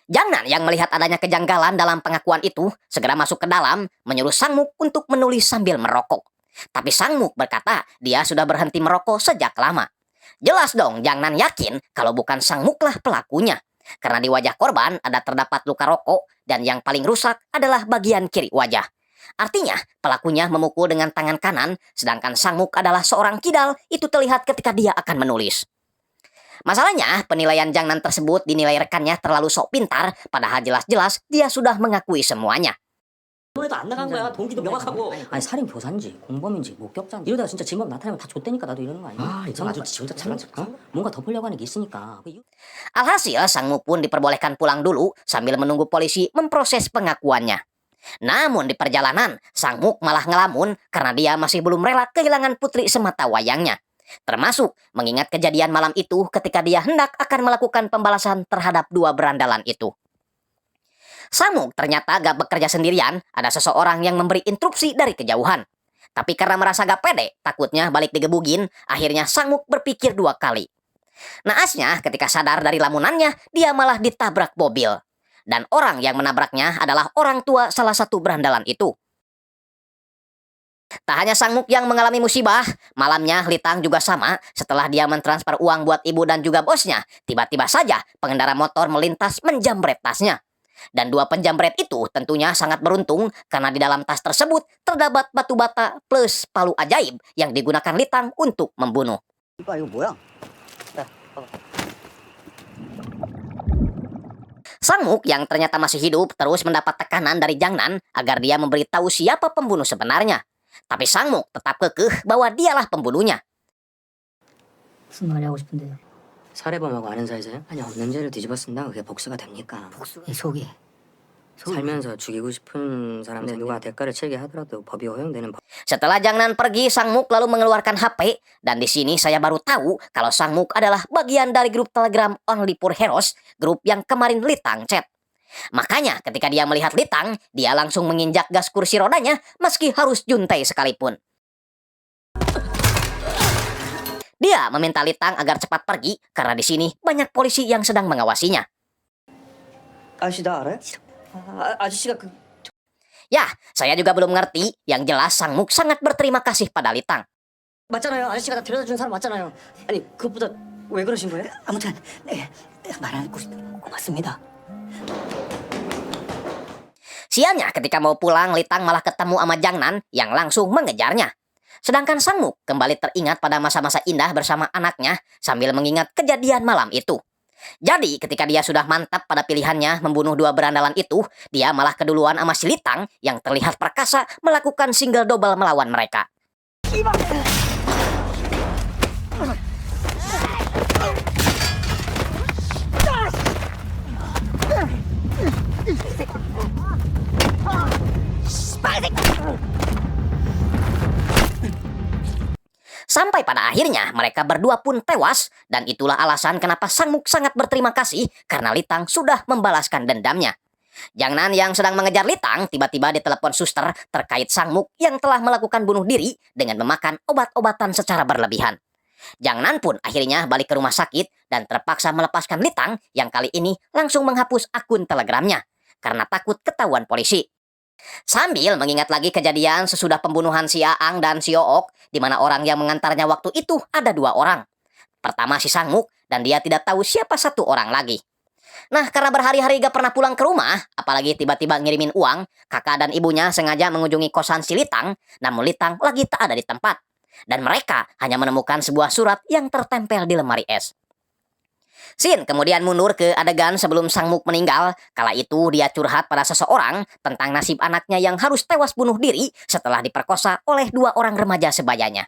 Jang Nan yang melihat adanya kejanggalan dalam pengakuan itu segera masuk ke dalam, menyuruh Sangmuk untuk menulis sambil merokok. Tapi Sangmuk berkata dia sudah berhenti merokok sejak lama. Jelas dong Jang Nan yakin kalau bukan Sangmuklah pelakunya. Karena di wajah korban ada terdapat luka rokok dan yang paling rusak adalah bagian kiri wajah. Artinya pelakunya memukul dengan tangan kanan, sedangkan Sangmuk adalah seorang kidal, itu terlihat ketika dia akan menulis. Masalahnya, penilaian Jang Nan tersebut dinilai rekannya terlalu sok pintar, padahal jelas-jelas dia sudah mengakui semuanya. 이번에도 안 나간 거야. 동기도 명확하고. 아니 살인 교사인지 공범인지 목격자인지 이러다가 진짜 진범 나타나면 다 좆대니까 나도 이러는 거 아니야? 아, 이거 아주 지 혼자 잘난 척. 뭔가 덮으려고 하는 게 있으니까. Alhasil, Sangmuk pun diperbolehkan pulang dulu sambil menunggu polisi memproses pengakuannya. Namun di perjalanan, Sangmuk malah ngelamun karena dia masih belum rela kehilangan putri semata wayangnya. Termasuk mengingat kejadian malam itu ketika dia hendak akan melakukan pembalasan terhadap dua berandalan itu. Sangmuk ternyata gak bekerja sendirian, ada seseorang yang memberi instruksi dari kejauhan. Tapi karena merasa gak pede, takutnya balik digebugin, akhirnya Sangmuk berpikir 2 kali. Naasnya ketika sadar dari lamunannya, dia malah ditabrak mobil. Dan orang yang menabraknya adalah orang tua salah satu berandalan itu. Tak hanya Sangmuk yang mengalami musibah, malamnya Litang juga sama. Setelah dia mentransfer uang buat ibu dan juga bosnya, tiba-tiba saja pengendara motor melintas menjamret tasnya. Dan 2 penjamret itu tentunya sangat beruntung karena di dalam tas tersebut terdapat batu bata plus palu ajaib yang digunakan Litang untuk membunuh. 이봐 이거 뭐야? Sangmuk yang ternyata masih hidup terus mendapat tekanan dari Jang Nan agar dia memberitahu siapa pembunuh sebenarnya. Tapi Sangmuk tetap kekeh bahwa dialah pembunuhnya. 무슨 말이 하고 싶은데요? 살해범하고 아는 사이세요? 아니 없는 죄를 뒤집어 쓴다 그게 복수가 됩니까? 이 속이 살면서 죽이고 싶은 사람한테 누가 대가를 치르게 하더라도 법이 허용되는 법. Setelah Jang Nan pergi, Sangmuk lalu mengeluarkan HP dan di sini saya baru tahu kalau Sangmuk adalah bagian dari grup Telegram Only for Heroes, grup yang kemarin Litang chat. Makanya ketika dia melihat Litang, dia langsung menginjak gas kursi rodanya meski harus juntai sekalipun. Dia meminta Litang agar cepat pergi karena di sini banyak polisi yang sedang mengawasinya. 아저씨 나 알아요? 아저씨가 그 Ya, saya juga belum ngerti. Yang jelas Sangmuk sangat berterima kasih pada Litang. 맞잖아요. 아저씨가 나 데려다 준 사람 맞잖아요. 아니 그것보다 왜 그러신 거예요? 아무튼 말 안 듣고 고맙습니다. Sialnya ketika mau pulang, Litang malah ketemu sama Jang Nan yang langsung mengejarnya. Sedangkan Sangmuk kembali teringat pada masa-masa indah bersama anaknya sambil mengingat kejadian malam itu. Jadi ketika dia sudah mantap pada pilihannya membunuh 2 berandalan itu, dia malah keduluan sama si Litang yang terlihat perkasa melakukan single double melawan mereka. Sampai pada akhirnya mereka berdua pun tewas dan itulah alasan kenapa Sangmuk sangat berterima kasih karena Litang sudah membalaskan dendamnya. Jang Nan yang sedang mengejar Litang tiba-tiba ditelepon suster terkait Sangmuk yang telah melakukan bunuh diri dengan memakan obat-obatan secara berlebihan. Jang Nan pun akhirnya balik ke rumah sakit dan terpaksa melepaskan Litang yang kali ini langsung menghapus akun Telegramnya karena takut ketahuan polisi. Sambil mengingat lagi kejadian sesudah pembunuhan si Aang dan si Ook, di mana orang yang mengantarnya waktu itu ada 2 orang. Pertama si Sangmuk dan dia tidak tahu siapa satu orang lagi. Nah, karena berhari-hari gak pernah pulang ke rumah, apalagi tiba-tiba ngirimin uang, kakak dan ibunya sengaja mengunjungi kosan si Litang, namun Litang lagi tak ada di tempat. dan mereka hanya menemukan sebuah surat yang tertempel di lemari es. Shin kemudian mundur ke adegan sebelum Sang Muk meninggal. Kala itu dia curhat pada seseorang tentang nasib anaknya yang harus tewas bunuh diri setelah diperkosa oleh 2 orang remaja sebayanya.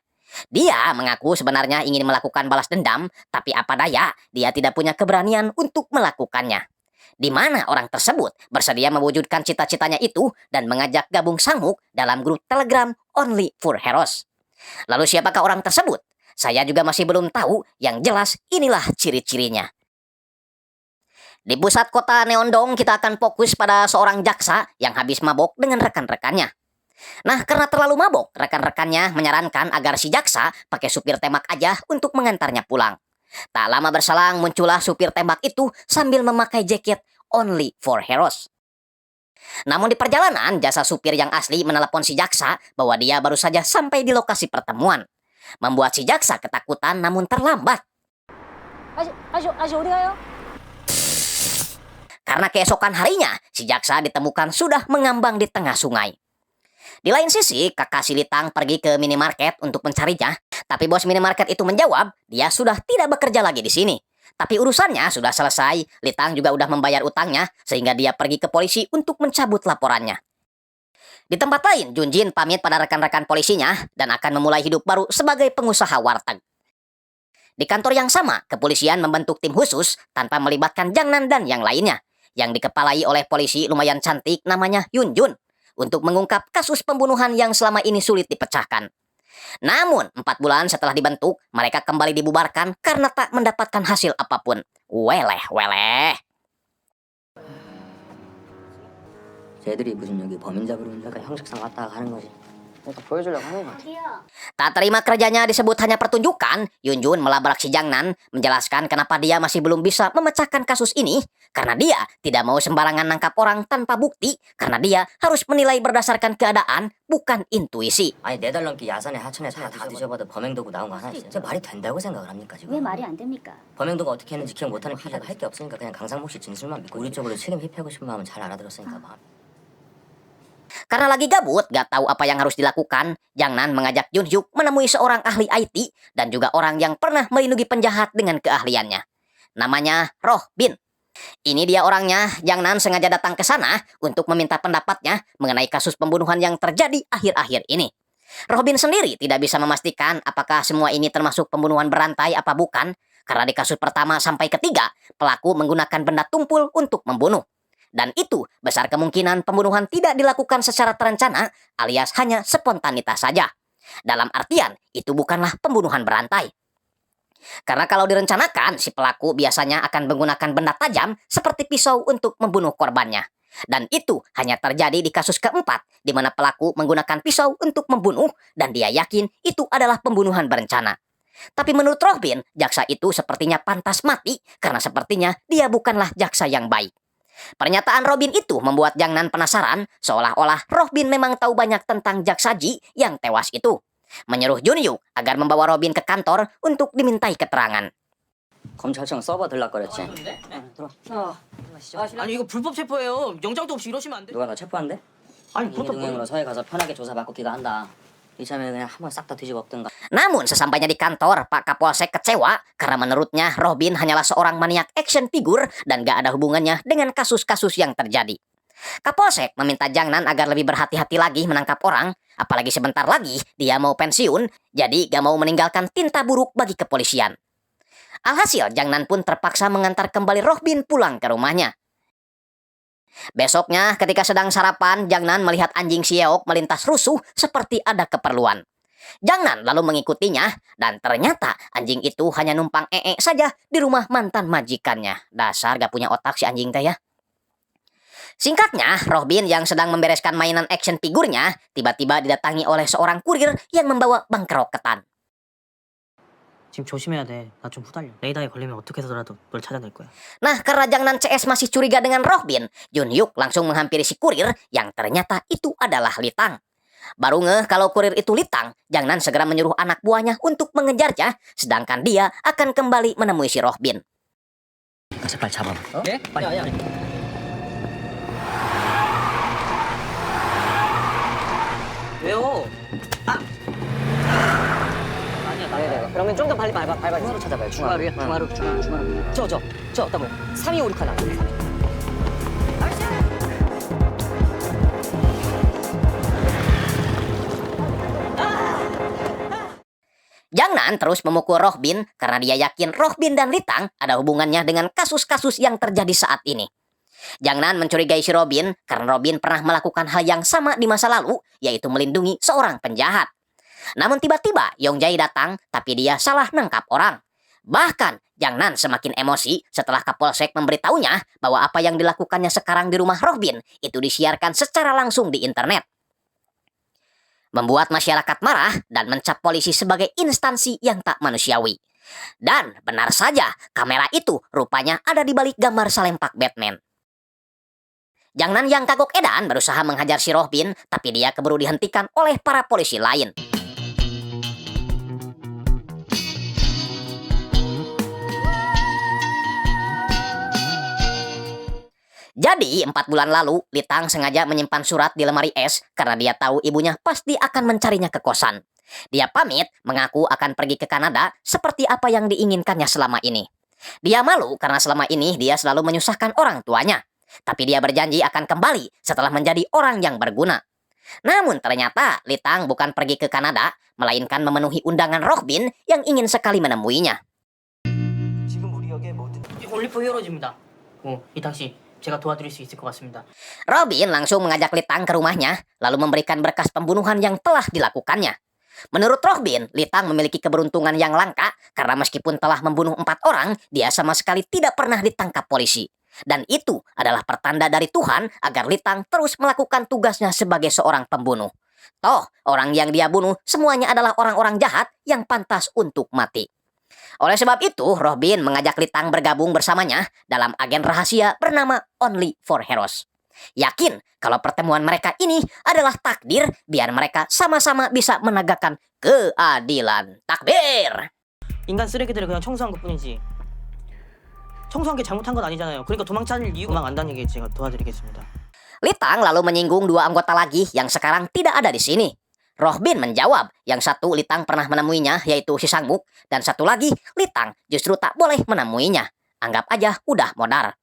Dia mengaku sebenarnya ingin melakukan balas dendam, tapi apa daya, dia tidak punya keberanian untuk melakukannya. Di mana orang tersebut bersedia mewujudkan cita-citanya itu dan mengajak gabung Sang Muk dalam grup Telegram Only for Heroes. Lalu siapakah orang tersebut? Saya juga masih belum tahu, yang jelas inilah ciri-cirinya. Di pusat kota Neondong kita akan fokus pada seorang jaksa yang habis mabok dengan rekan-rekannya. Nah, karena terlalu mabok, rekan-rekannya menyarankan agar si jaksa pakai supir tembak aja untuk mengantarnya pulang. Tak lama berselang muncullah supir tembak itu sambil memakai jaket Only for Heroes. Namun di perjalanan, jasa supir yang asli menelepon si jaksa bahwa dia baru saja sampai di lokasi pertemuan. Membuat si jaksa ketakutan namun terlambat. Karena keesokan harinya, si jaksa ditemukan sudah mengambang di tengah sungai. Di lain sisi, kakak si Litang pergi ke minimarket untuk mencarinya. Tapi bos minimarket itu menjawab, dia sudah tidak bekerja lagi di sini. Tapi urusannya sudah selesai, Litang juga udah membayar utangnya, sehingga dia pergi ke polisi untuk mencabut laporannya. Di tempat lain, Junjin pamit pada rekan-rekan polisinya dan akan memulai hidup baru sebagai pengusaha warteg. Di kantor yang sama, kepolisian membentuk tim khusus tanpa melibatkan Jangnan dan yang lainnya, yang dikepalai oleh polisi lumayan cantik namanya Yunjun, untuk mengungkap kasus pembunuhan yang selama ini sulit dipecahkan. Namun, 4 bulan setelah dibentuk, mereka kembali dibubarkan karena tak mendapatkan hasil apapun. weleh. 쟤들이 무슨 여기 범인 잡으러 온 약간 형식상 왔다가 가는 거지. 그러니까 보여주려고 하는 거 같아. Tak terima kerjanya disebut hanya pertunjukan, Yunjun melabrak si Jangnan, menjelaskan kenapa dia masih belum bisa memecahkan kasus ini, karena dia tidak mau sembarangan nangkap orang tanpa bukti, karena dia harus menilai berdasarkan keadaan, bukan intuisi. 아니 4달 넘게 야산에 하천에 다 뒤져봐도 범행 도구 나온 거 하나 있어요. 저 말이 된다고 생각을 합니까 지금? 왜 말이 안 됩니까? 범행 도구 어떻게 했는지 기억 못하는 피해자가 할 게 없으니까 그냥 강상목 씨 진술만 믿고 우리 쪽으로 책임 회피하고 싶은 마음은 잘 알아들었으니까 뭐. Karena lagi gabut, gak tahu apa yang harus dilakukan, Jangnan mengajak Junhyuk menemui seorang ahli IT dan juga orang yang pernah melindungi penjahat dengan keahliannya. Namanya Roh Bin. Ini dia orangnya. Jangnan sengaja datang ke sana untuk meminta pendapatnya mengenai kasus pembunuhan yang terjadi akhir-akhir ini. Roh Bin sendiri tidak bisa memastikan apakah semua ini termasuk pembunuhan berantai apa bukan, karena di kasus pertama sampai ketiga, pelaku menggunakan benda tumpul untuk membunuh. Dan itu besar kemungkinan pembunuhan tidak dilakukan secara terencana alias hanya spontanitas saja. Dalam artian, itu bukanlah pembunuhan berantai. Karena kalau direncanakan, si pelaku biasanya akan menggunakan benda tajam seperti pisau untuk membunuh korbannya. Dan itu hanya terjadi di kasus keempat, di mana pelaku menggunakan pisau untuk membunuh dan dia yakin itu adalah pembunuhan berencana. Tapi menurut Roh Bin, jaksa itu sepertinya pantas mati karena sepertinya dia bukanlah jaksa yang baik. Pernyataan Robin itu membuat Jangnan penasaran, seolah-olah Robin memang tahu banyak tentang jaksa Ji yang tewas itu. Menyuruh Junhyuk agar membawa Robin ke kantor untuk dimintai keterangan. 검찰청 서버 들락거렸지. 아니 이거 불법 체포예요. 영장도 없이 이러시면 안 돼. 누가 너 체포한대? 아니 이게 동행으로 서해 가서 편하게 조사받고 귀가한다. 이참에 그냥 한번 싹 다 뒤집어 엎든가. Namun sesampainya di kantor, Pak Kapolsek kecewa karena menurutnya Robin hanyalah seorang maniak action figure dan gak ada hubungannya dengan kasus-kasus yang terjadi. Kapolsek meminta Jangnan agar lebih berhati-hati lagi menangkap orang, apalagi sebentar lagi dia mau pensiun, jadi gak mau meninggalkan tinta buruk bagi kepolisian. Alhasil, Jangnan pun terpaksa mengantar kembali Robin pulang ke rumahnya. Besoknya, ketika sedang sarapan, Jangnan melihat anjing Sieok melintas rusuh seperti ada keperluan. Jangnan lalu mengikutinya, dan ternyata anjing itu hanya numpang saja di rumah mantan majikannya. Dasar gak punya otak si anjing teh ya. Singkatnya, Robin yang sedang membereskan mainan action figurnya, tiba-tiba didatangi oleh seorang kurir yang membawa bangkrok ketan. 지금 조심해야 돼. 나 좀 후달려. 레이더에 걸리면 어떻게 해서라도 널 찾아낼 거야. Nah, karena Jangnan CS masih curiga dengan Robin, Junhyuk langsung menghampiri si kurir yang ternyata itu adalah Litang. Baru ngeh kalau kurir itu Litang, Jangnan segera menyuruh anak buahnya untuk mengejarnya, sedangkan dia akan kembali menemui si Robin. 가서 빨리 잡아봐. 네? 빨리. 야. 왜요? 그러면 좀 더 빨리 밟아. 중화로 찾아봐요. 중화로요? 중화로. 저 어떤 거요? 3256 하나. Jangnan terus memukul Rohbin karena dia yakin Rohbin dan Litang ada hubungannya dengan kasus-kasus yang terjadi saat ini. Jangnan mencurigai si Robin karena Robin pernah melakukan hal yang sama di masa lalu, yaitu melindungi seorang penjahat. Namun tiba-tiba Yongjae datang, tapi dia salah nangkap orang. Bahkan Jangnan semakin emosi setelah Kapolsek memberitahunya bahwa apa yang dilakukannya sekarang di rumah Robin itu disiarkan secara langsung di internet. Membuat masyarakat marah dan mencap polisi sebagai instansi yang tak manusiawi. Dan benar saja, kamera itu rupanya ada di balik gambar salempak Batman. Jangnan yang kagok edan berusaha menghajar si Rohbin, tapi dia keburu dihentikan oleh para polisi lain. Jadi 4 bulan lalu, Litang sengaja menyimpan surat di lemari es karena dia tahu ibunya pasti akan mencarinya ke kosan. Dia pamit mengaku akan pergi ke Kanada seperti apa yang diinginkannya selama ini. Dia malu karena selama ini dia selalu menyusahkan orang tuanya. Tapi dia berjanji akan kembali setelah menjadi orang yang berguna. Namun ternyata Litang bukan pergi ke Kanada, melainkan memenuhi undangan Rohbin yang ingin sekali menemuinya. 올리브 히어로즈입니다. 리탕 씨, 제가 도와드릴 수 있을 것 같습니다. Robin langsung mengajak Litang ke rumahnya, lalu memberikan berkas pembunuhan yang telah dilakukannya. Menurut Robin, Litang memiliki keberuntungan yang langka karena meskipun telah membunuh 4 orang, dia sama sekali tidak pernah ditangkap polisi. Dan itu adalah pertanda dari Tuhan agar Litang terus melakukan tugasnya sebagai seorang pembunuh. Toh, orang yang dia bunuh semuanya adalah orang-orang jahat yang pantas untuk mati. Oleh sebab itu, Robin mengajak Litang bergabung bersamanya dalam agen rahasia bernama Only for Heroes. Yakin kalau pertemuan mereka ini adalah takdir biar mereka sama-sama bisa menegakkan keadilan. Takbir! 인간 쓰레기들을 그냥 청소한 것뿐이지. 청소한 게 잘못한 건 아니잖아요. 그러니까 도망칠 이유가 안 다니게 제가 도와드리겠습니다. Litang lalu menyinggung 2 anggota lagi yang sekarang tidak ada di sini. Rohbin menjawab, yang satu Litang pernah menemuinya yaitu si Sangmuk, dan satu lagi Litang justru tak boleh menemuinya. Anggap aja udah modal.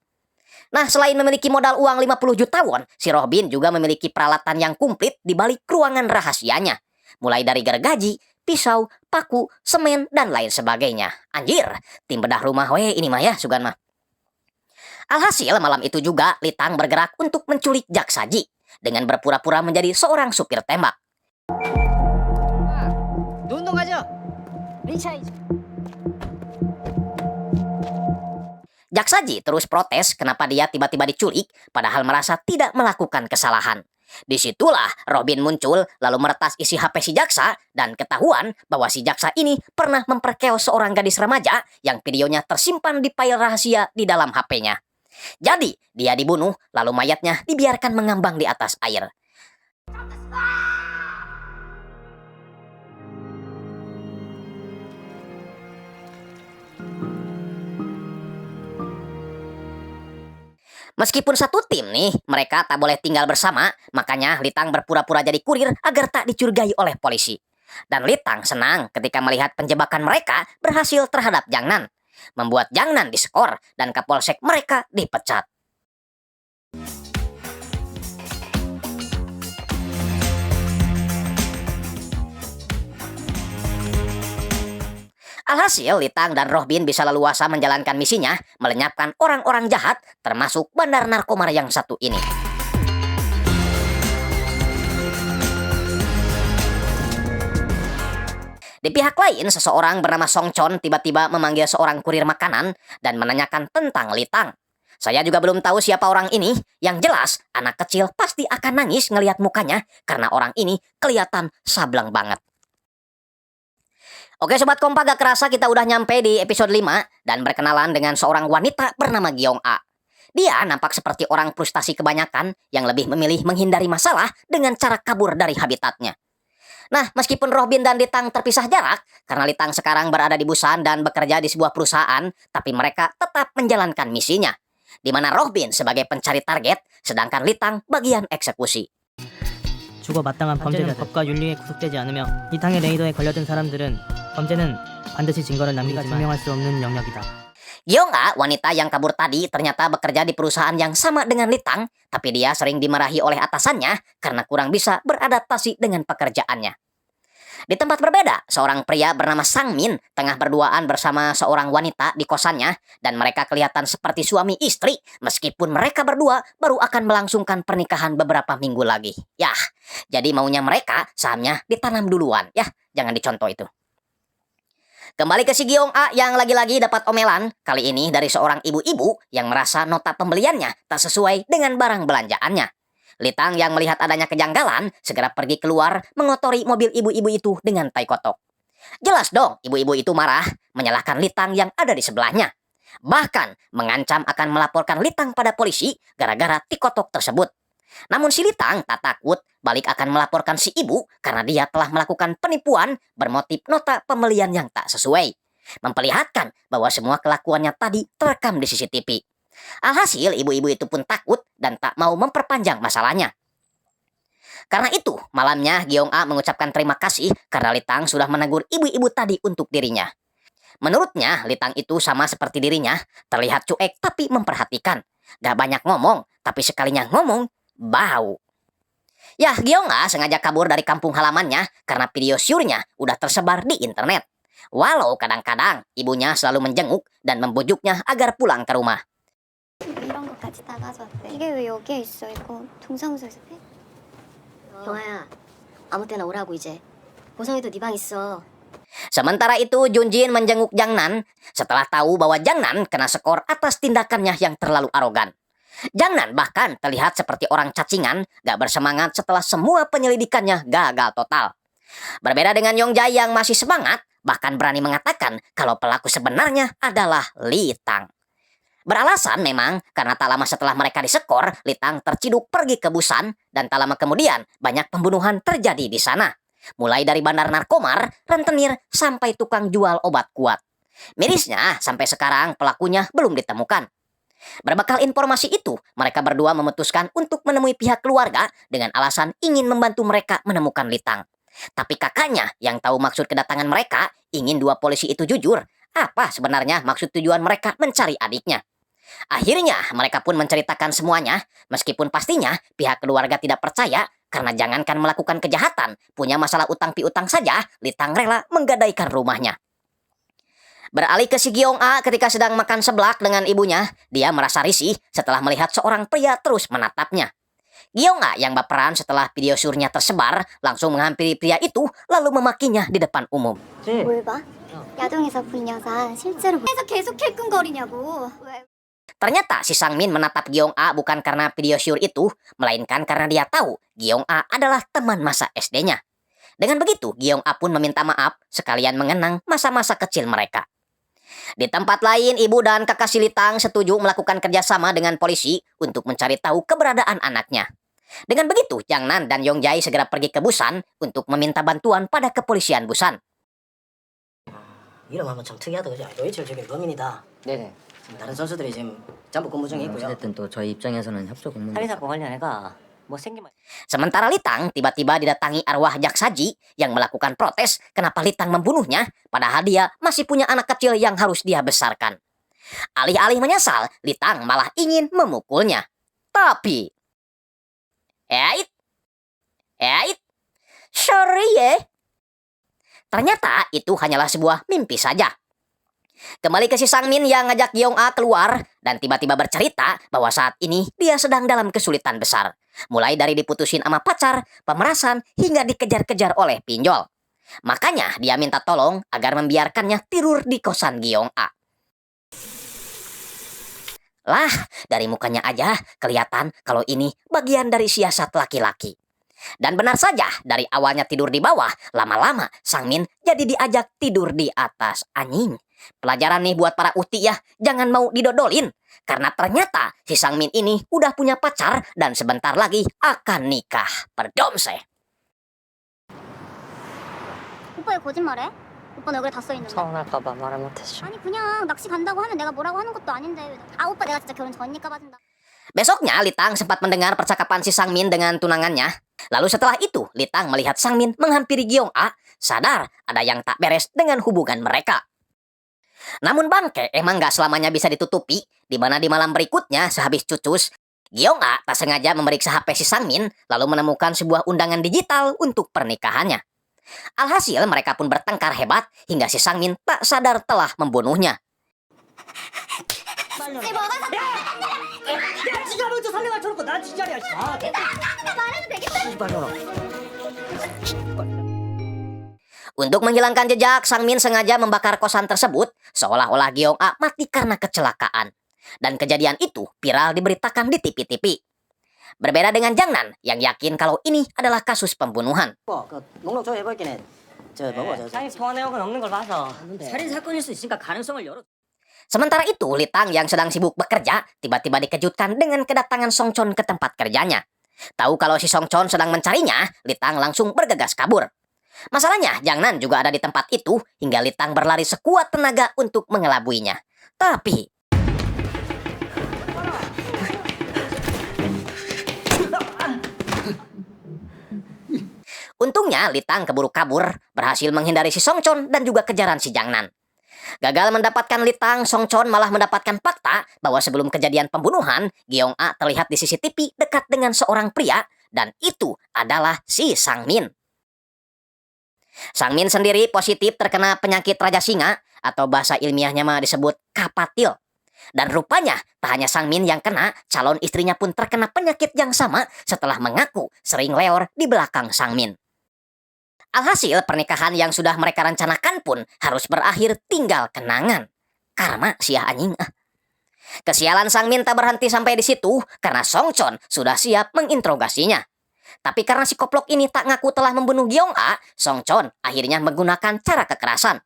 Nah, selain memiliki modal uang 50 juta won, si Rohbin juga memiliki peralatan yang komplit di balik ruangan rahasianya. Mulai dari gergaji, pisau, paku, semen, dan lain sebagainya. Anjir, tim bedah rumah we ini mah ya, Sugan mah. Alhasil, malam itu juga Litang bergerak untuk menculik Jaksaji dengan berpura-pura menjadi seorang supir tembak. 운동 가죠. 리차이. Jaksaji terus protes kenapa dia tiba-tiba diculik padahal merasa tidak melakukan kesalahan. Disitulah Robin muncul lalu meretas isi HP si Jaksa dan ketahuan bahwa si Jaksa ini pernah memperkeos seorang gadis remaja yang videonya tersimpan di file rahasia di dalam HP-nya. Jadi dia dibunuh lalu mayatnya dibiarkan mengambang di atas air. Meskipun satu tim nih, mereka tak boleh tinggal bersama, makanya Litang berpura-pura jadi kurir agar tak dicurigai oleh polisi. Dan Litang senang ketika melihat penjebakan mereka berhasil terhadap Jangnan. Membuat Jangnan diskor dan Kapolsek mereka dipecat. Alhasil, Litang dan Rohbin bisa leluasa menjalankan misinya, melenyapkan orang-orang jahat, termasuk bandar narkoba yang satu ini. Di pihak lain, seseorang bernama Song Chon tiba-tiba memanggil seorang kurir makanan dan menanyakan tentang Litang. Saya juga belum tahu siapa orang ini, yang jelas anak kecil pasti akan nangis ngelihat mukanya karena orang ini kelihatan sableng banget. Oke Sobat Kompa, gak kerasa kita udah nyampe di episode 5 dan berkenalan dengan seorang wanita bernama Gyeong A. Dia nampak seperti orang frustasi kebanyakan yang lebih memilih menghindari masalah dengan cara kabur dari habitatnya. Nah, meskipun Rohbin dan Litang terpisah jarak, karena Litang sekarang berada di Busan dan bekerja di sebuah perusahaan, tapi mereka tetap menjalankan misinya. Di mana Rohbin sebagai pencari target, sedangkan Litang bagian eksekusi. 주고 마땅한 범죄자들 법과 윤리에 구속되지 않으며 이 땅의 레이더에 걸려든 사람들은 범죄는 반드시 증거를 남기가 증명할 수 없는 영역이다. Gyeong-a, wanita yang kabur tadi, ternyata bekerja di perusahaan yang sama dengan Litang, tapi dia sering dimarahi oleh atasannya karena kurang bisa beradaptasi dengan pekerjaannya. Di tempat berbeda, seorang pria bernama Sang-min tengah berduaan bersama seorang wanita di kosannya, dan mereka kelihatan seperti suami istri meskipun mereka berdua baru akan melangsungkan pernikahan beberapa minggu lagi. Yah, jadi maunya mereka sahamnya ditanam duluan. Yah, jangan dicontoh itu. Kembali ke si Gyeong-a yang lagi-lagi dapat omelan, kali ini dari seorang ibu-ibu yang merasa nota pembeliannya tak sesuai dengan barang belanjaannya. Litang yang melihat adanya kejanggalan segera pergi keluar mengotori mobil ibu-ibu itu dengan tai kotok. Jelas dong ibu-ibu itu marah, menyalahkan Litang yang ada di sebelahnya. Bahkan mengancam akan melaporkan Litang pada polisi gara-gara tikotok tersebut. Namun si Litang tak takut balik akan melaporkan si ibu karena dia telah melakukan penipuan bermotif nota pembelian yang tak sesuai. Memperlihatkan bahwa semua kelakuannya tadi terekam di CCTV. Alhasil ibu-ibu itu pun takut dan tak mau memperpanjang masalahnya. Karena itu malamnya Gyeong-a mengucapkan terima kasih karena Litang sudah menegur ibu-ibu tadi untuk dirinya. Menurutnya Litang itu sama seperti dirinya, terlihat cuek tapi memperhatikan. Gak banyak ngomong, tapi sekalinya ngomong, bau. Ya, Gyeong-a sengaja kabur dari kampung halamannya karena video syurnya udah tersebar di internet. Walau kadang-kadang ibunya selalu menjenguk dan membujuknya agar pulang ke rumah. 이런 것까지 다 가져왔대. 이게 왜 여기에 있어? 이거 동사무소에서 해? 경아야, 아무 때나 오라고 이제. 보성이도 네 방 있어. Sementara itu Junjin menjenguk Jangnan setelah tahu bahwa Jangnan kena skor atas tindakannya yang terlalu arogan. Jangnan bahkan terlihat seperti orang cacingan, gak bersemangat setelah semua penyelidikannya gagal total. Berbeda dengan Yongjae yang masih semangat, bahkan berani mengatakan kalau pelaku sebenarnya adalah Litang. Beralasan memang karena tak lama setelah mereka disekor, Litang terciduk pergi ke Busan dan tak lama kemudian banyak pembunuhan terjadi di sana. Mulai dari bandar narkomar, rentenir, sampai tukang jual obat kuat. Mirisnya, sampai sekarang pelakunya belum ditemukan. Berbekal informasi itu, mereka berdua memutuskan untuk menemui pihak keluarga dengan alasan ingin membantu mereka menemukan Litang. Tapi kakaknya yang tahu maksud kedatangan mereka ingin dua polisi itu jujur. Apa sebenarnya maksud tujuan mereka mencari adiknya? Akhirnya mereka pun menceritakan semuanya, meskipun pastinya pihak keluarga tidak percaya karena jangankan melakukan kejahatan, punya masalah utang piutang saja, Litang rela menggadaikan rumahnya. Beralih ke si Gyeong-a ketika sedang makan seblak dengan ibunya, dia merasa risih setelah melihat seorang pria terus menatapnya. Gyeong-a yang baperan setelah video syurnya tersebar langsung menghampiri pria itu lalu memakinya di depan umum. 뭘 봐? 야동에서 본 여자 실제로 그래서 계속 킬끔거리냐고. 왜? Ternyata si Sang-min menatap Gyeong-a bukan karena video syur itu, melainkan karena dia tahu Gyeong-a adalah teman masa SD-nya. Dengan begitu, Gyeong-a pun meminta maaf sekalian mengenang masa-masa kecil mereka. Di tempat lain, ibu dan kakak si Litang setuju melakukan kerjasama dengan polisi untuk mencari tahu keberadaan anaknya. Dengan begitu, Jangnan dan Yongjae segera pergi ke Busan untuk meminta bantuan pada kepolisian Busan. 이름 한번 참 특이하다 그죠? 노이철 저기 범인이다. 네네. 지금 다른 선수들이 지금 전부 근무 중에 있고요. 어쨌든 또 저희 입장에서는 협조 근무. 살인 사건 관련 애가 뭐 생기면 Sementara Litang tiba-tiba didatangi arwah Jaksaji yang melakukan protes kenapa Litang membunuhnya, padahal dia masih punya anak kecil yang harus dia besarkan. Alih-alih menyesal, Litang malah ingin memukulnya. Tapi, sorry ya. Ternyata itu hanyalah sebuah mimpi saja. Kembali ke si Sang-min yang ngajak Gyeong-a keluar dan tiba-tiba bercerita bahwa saat ini dia sedang dalam kesulitan besar. Mulai dari diputusin sama pacar, pemerasan, hingga dikejar-kejar oleh pinjol. Makanya dia minta tolong agar membiarkannya tidur di kosan Gyeong-a. Lah, dari mukanya aja kelihatan kalau ini bagian dari siasat laki-laki. Dan benar saja, dari awalnya tidur di bawah, lama-lama Sang-min jadi diajak tidur di atas. Anjing. Pelajaran nih buat para uti ya, jangan mau didodolin. Karena ternyata si Sang-min ini udah punya pacar dan sebentar lagi akan nikah. Berdomseh. 오빠 왜 거짓말해? 오빠 내 얼굴에 다 써있는데. 서운할까봐 말을 못했어. 아니 그냥 낚시 간다고 하면 내가 뭐라고 하는 것도 아닌데. 아 오빠 내가 진짜 결혼 전이니까 봐준다. Besoknya, Litang sempat mendengar percakapan si Sang-min dengan tunangannya. Lalu setelah itu, Litang melihat Sang-min menghampiri Gyeong-a sadar ada yang tak beres dengan hubungan mereka. Namun bangke emang gak selamanya bisa ditutupi, di mana di malam berikutnya sehabis cucus, Gyeong-a tak sengaja memeriksa HP si Sang-min lalu menemukan sebuah undangan digital untuk pernikahannya. Alhasil mereka pun bertengkar hebat hingga si Sang-min tak sadar telah membunuhnya. Untuk menghilangkan jejak, Sang-min sengaja membakar kosan tersebut seolah-olah Gyeong-a mati karena kecelakaan. Dan kejadian itu viral diberitakan di TV-TV. Berbeda dengan Jangnan yang yakin kalau ini adalah kasus pembunuhan. 그 목록 좀 해볼게네. 저 뭐고 저. 상위 소환 내역은 없는 걸 봐서 살인 사건일 수 있으니까 가능성을 열어. Sementara itu, Litang yang sedang sibuk bekerja tiba-tiba dikejutkan dengan kedatangan Songchon ke tempat kerjanya. Tahu kalau si Songchon sedang mencarinya, Litang langsung bergegas kabur. Masalahnya, Jangnan juga ada di tempat itu hingga Litang berlari sekuat tenaga untuk mengelabuinya. Tapi untungnya Litang keburu kabur, berhasil menghindari si Songchon dan juga kejaran si Jangnan. Gagal mendapatkan Litang, Songchon malah mendapatkan fakta bahwa sebelum kejadian pembunuhan, Gyeong-a terlihat di CCTV dekat dengan seorang pria, dan itu adalah si Sang-min. Sang-min sendiri positif terkena penyakit Raja Singa, atau bahasa ilmiahnya mah disebut kapatil. Dan rupanya tak hanya Sang-min yang kena, calon istrinya pun terkena penyakit yang sama setelah mengaku sering leor di belakang Sang-min. Alhasil pernikahan yang sudah mereka rencanakan pun harus berakhir tinggal kenangan. Karma sia anjing. Kesialan Sang-min tak berhenti sampai di situ karena Songchon sudah siap menginterogasinya. Tapi karena si koplok ini tak ngaku telah membunuh Gyeong-a, Songchon akhirnya menggunakan cara kekerasan.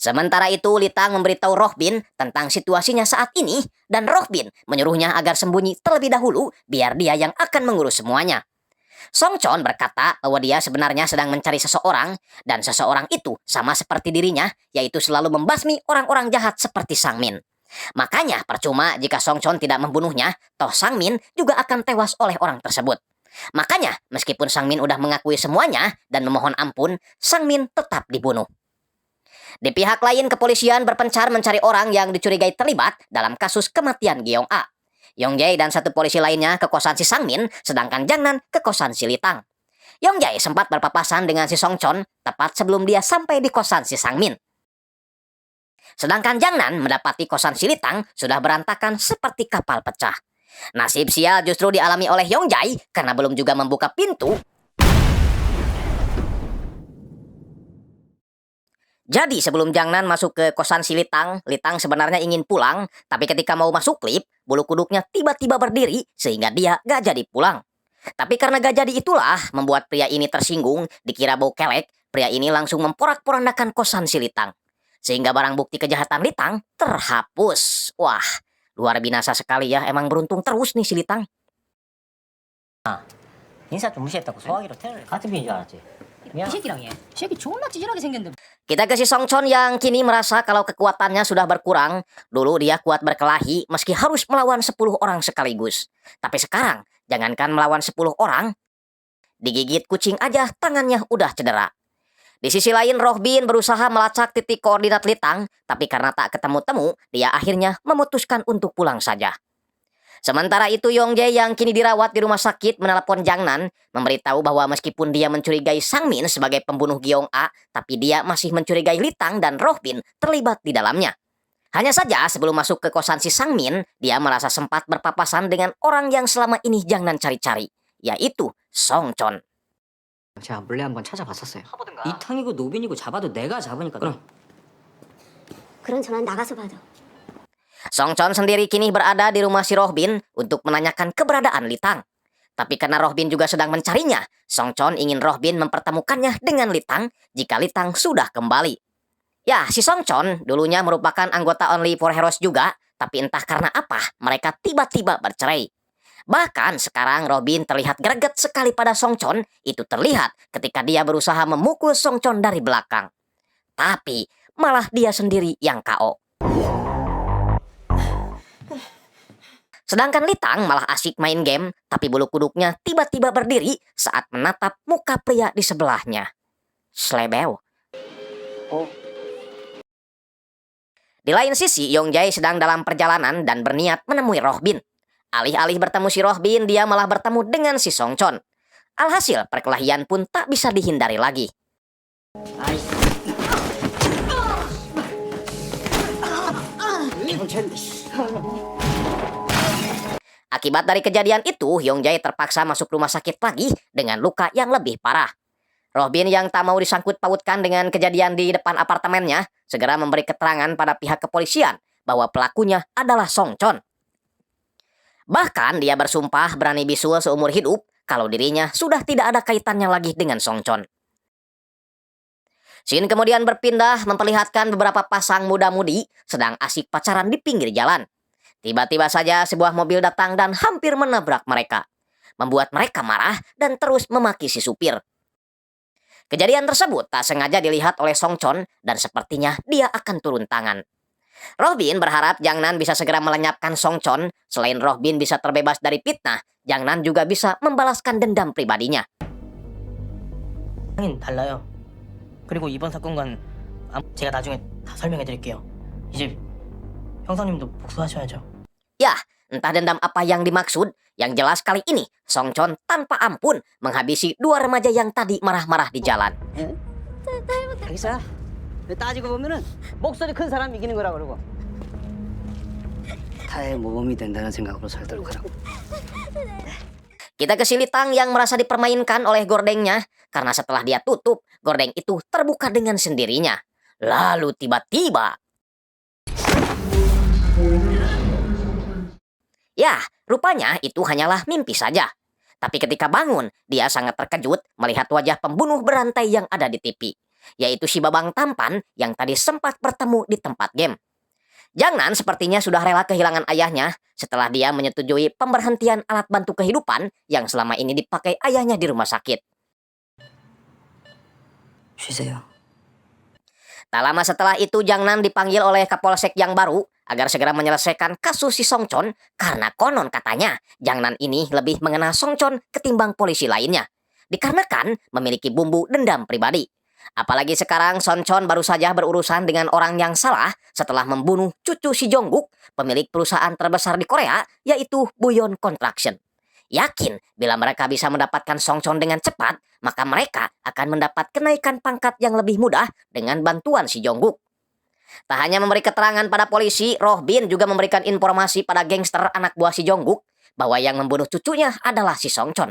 Sementara itu Litang memberitahu Rohbin tentang situasinya saat ini dan Rohbin menyuruhnya agar sembunyi terlebih dahulu biar dia yang akan mengurus semuanya. Songchon berkata bahwa dia sebenarnya sedang mencari seseorang dan seseorang itu sama seperti dirinya, yaitu selalu membasmi orang-orang jahat seperti Sang-min. Makanya percuma jika Songchon tidak membunuhnya, toh Sang-min juga akan tewas oleh orang tersebut. Makanya meskipun Sang-min udah mengakui semuanya dan memohon ampun, Sang-min tetap dibunuh. Di pihak lain, kepolisian berpencar mencari orang yang dicurigai terlibat dalam kasus kematian Gyeong-a. Yongjae dan satu polisi lainnya ke kosan si Sang-min, sedangkan Jangnan ke kosan si Litang. Yongjae sempat berpapasan dengan si Songchon tepat sebelum dia sampai di kosan si Sang-min. Sedangkan Jangnan mendapati kosan si Litang sudah berantakan seperti kapal pecah. Nasib sial justru dialami oleh Yongjae karena belum juga membuka pintu. Jadi sebelum Jangnan masuk ke kosan si Litang, Litang sebenarnya ingin pulang, tapi ketika mau masuk lift, bulu kuduknya tiba-tiba berdiri sehingga dia gak jadi pulang. Tapi karena gak jadi itulah membuat pria ini tersinggung, dikira bau kelek, pria ini langsung memporak-porandakan kosan si Litang. Sehingga barang bukti kejahatan Litang terhapus. Wah, luar binasa sekali ya, emang beruntung terus nih si Litang. 인사 좀 무시했다고 소화기로 테러를 같은 편인 줄 알았지. 이 새끼랑 얘. 이 새끼 존나 찌질하게 생겼는데. Kita ke si Songchon yang kini merasa kalau kekuatannya sudah berkurang. Dulu dia kuat berkelahi meski harus melawan 10 orang sekaligus. Tapi sekarang, jangankan melawan 10 orang, digigit kucing aja tangannya udah cedera. Di sisi lain, Rohbin berusaha melacak titik koordinat Litang, tapi karena tak ketemu-temu, dia akhirnya memutuskan untuk pulang saja. Sementara itu, Yongjae yang kini dirawat di rumah sakit menelepon Jangnan, memberitahu bahwa meskipun dia mencurigai Sang-min sebagai pembunuh Gyeong-a, tapi dia masih mencurigai Litang dan Rohbin terlibat di dalamnya. Hanya saja sebelum masuk ke kosan si Sang-min, dia merasa sempat berpapasan dengan orang yang selama ini Jangnan cari-cari, yaitu Songchon. 제가 몰래 한번 찾아봤었어요. 이탕이고 노빈이고 잡아도 내가 잡으니까 그럼 그럼 저는 나가서 봐도. Songchon sendiri kini berada di rumah si Rohbin untuk menanyakan keberadaan Litang. Tapi karena Rohbin juga sedang mencarinya, Songchon ingin Rohbin mempertemukannya dengan Litang jika Litang sudah kembali. Ya, si Songchon dulunya merupakan anggota Only for Heroes juga, tapi entah karena apa mereka tiba-tiba bercerai. Bahkan sekarang Rohbin terlihat greget sekali pada Songchon, itu terlihat ketika dia berusaha memukul Songchon dari belakang. Tapi malah dia sendiri yang KO. Sedangkan Litang malah asik main game, tapi bulu kuduknya tiba-tiba berdiri saat menatap muka pria di sebelahnya. Slebeo. Di lain sisi, Yongjae sedang dalam perjalanan dan berniat menemui Rohbin. Alih-alih bertemu si Rohbin, dia malah bertemu dengan si Songchon. Alhasil, perkelahian pun tak bisa dihindari lagi. Akibat dari kejadian itu, Yongjae terpaksa masuk rumah sakit lagi dengan luka yang lebih parah. Rohbin yang tak mau disangkut pautkan dengan kejadian di depan apartemennya, segera memberi keterangan pada pihak kepolisian bahwa pelakunya adalah Songchon. Bahkan dia bersumpah berani bisul seumur hidup kalau dirinya sudah tidak ada kaitannya lagi dengan Songchon. Scene kemudian berpindah memperlihatkan beberapa pasang muda-mudi sedang asik pacaran di pinggir jalan. Tiba-tiba saja sebuah mobil datang dan hampir menabrak mereka, membuat mereka marah dan terus memaki si supir. Kejadian tersebut tak sengaja dilihat oleh Songchon dan sepertinya dia akan turun tangan. Rohbin berharap Jangnan bisa segera melenyapkan Songchon. Selain Rohbin bisa terbebas dari fitnah, Jangnan juga bisa membalaskan dendam pribadinya. 상황은 달라요. 그리고 이번 사건과는 제가 나중에 다 설명해 드릴게요. 이제 형사님도 복수하셔야죠. Ya, entah dendam apa yang dimaksud. Yang jelas kali ini, Songchon tanpa ampun menghabisi dua remaja yang tadi marah-marah di jalan. 자기사 따지고 보면은 목소리 큰 사람 이기는 거라 그러고 타의 모범이 된다는 생각으로 살도록 하라고. Kita ke si Litang yang merasa dipermainkan oleh gordengnya karena setelah dia tutup, gordeng itu terbuka dengan sendirinya. Lalu tiba-tiba... Ya, rupanya itu hanyalah mimpi saja. Tapi ketika bangun, dia sangat terkejut melihat wajah pembunuh berantai yang ada di TV, yaitu si Babang Tampan yang tadi sempat bertemu di tempat game. Jangnan sepertinya sudah rela kehilangan ayahnya setelah dia menyetujui pemberhentian alat bantu kehidupan yang selama ini dipakai ayahnya di rumah sakit. 쉬세요. Tak lama setelah itu Jangnan dipanggil oleh Kapolsek yang baru agar segera menyelesaikan kasus si Songchon karena konon katanya Jangnan ini lebih mengenal Songchon ketimbang polisi lainnya, dikarenakan memiliki bumbu dendam pribadi. Apalagi sekarang Songchon baru saja berurusan dengan orang yang salah setelah membunuh cucu si Jongguk, pemilik perusahaan terbesar di Korea, yaitu Buyeon Construction. Yakin bila mereka bisa mendapatkan Songchon dengan cepat, maka mereka akan mendapat kenaikan pangkat yang lebih mudah dengan bantuan si Jongguk. Tak hanya memberi keterangan pada polisi, Rohbin juga memberikan informasi pada gangster anak buah si Jongguk bahwa yang membunuh cucunya adalah si Songchon.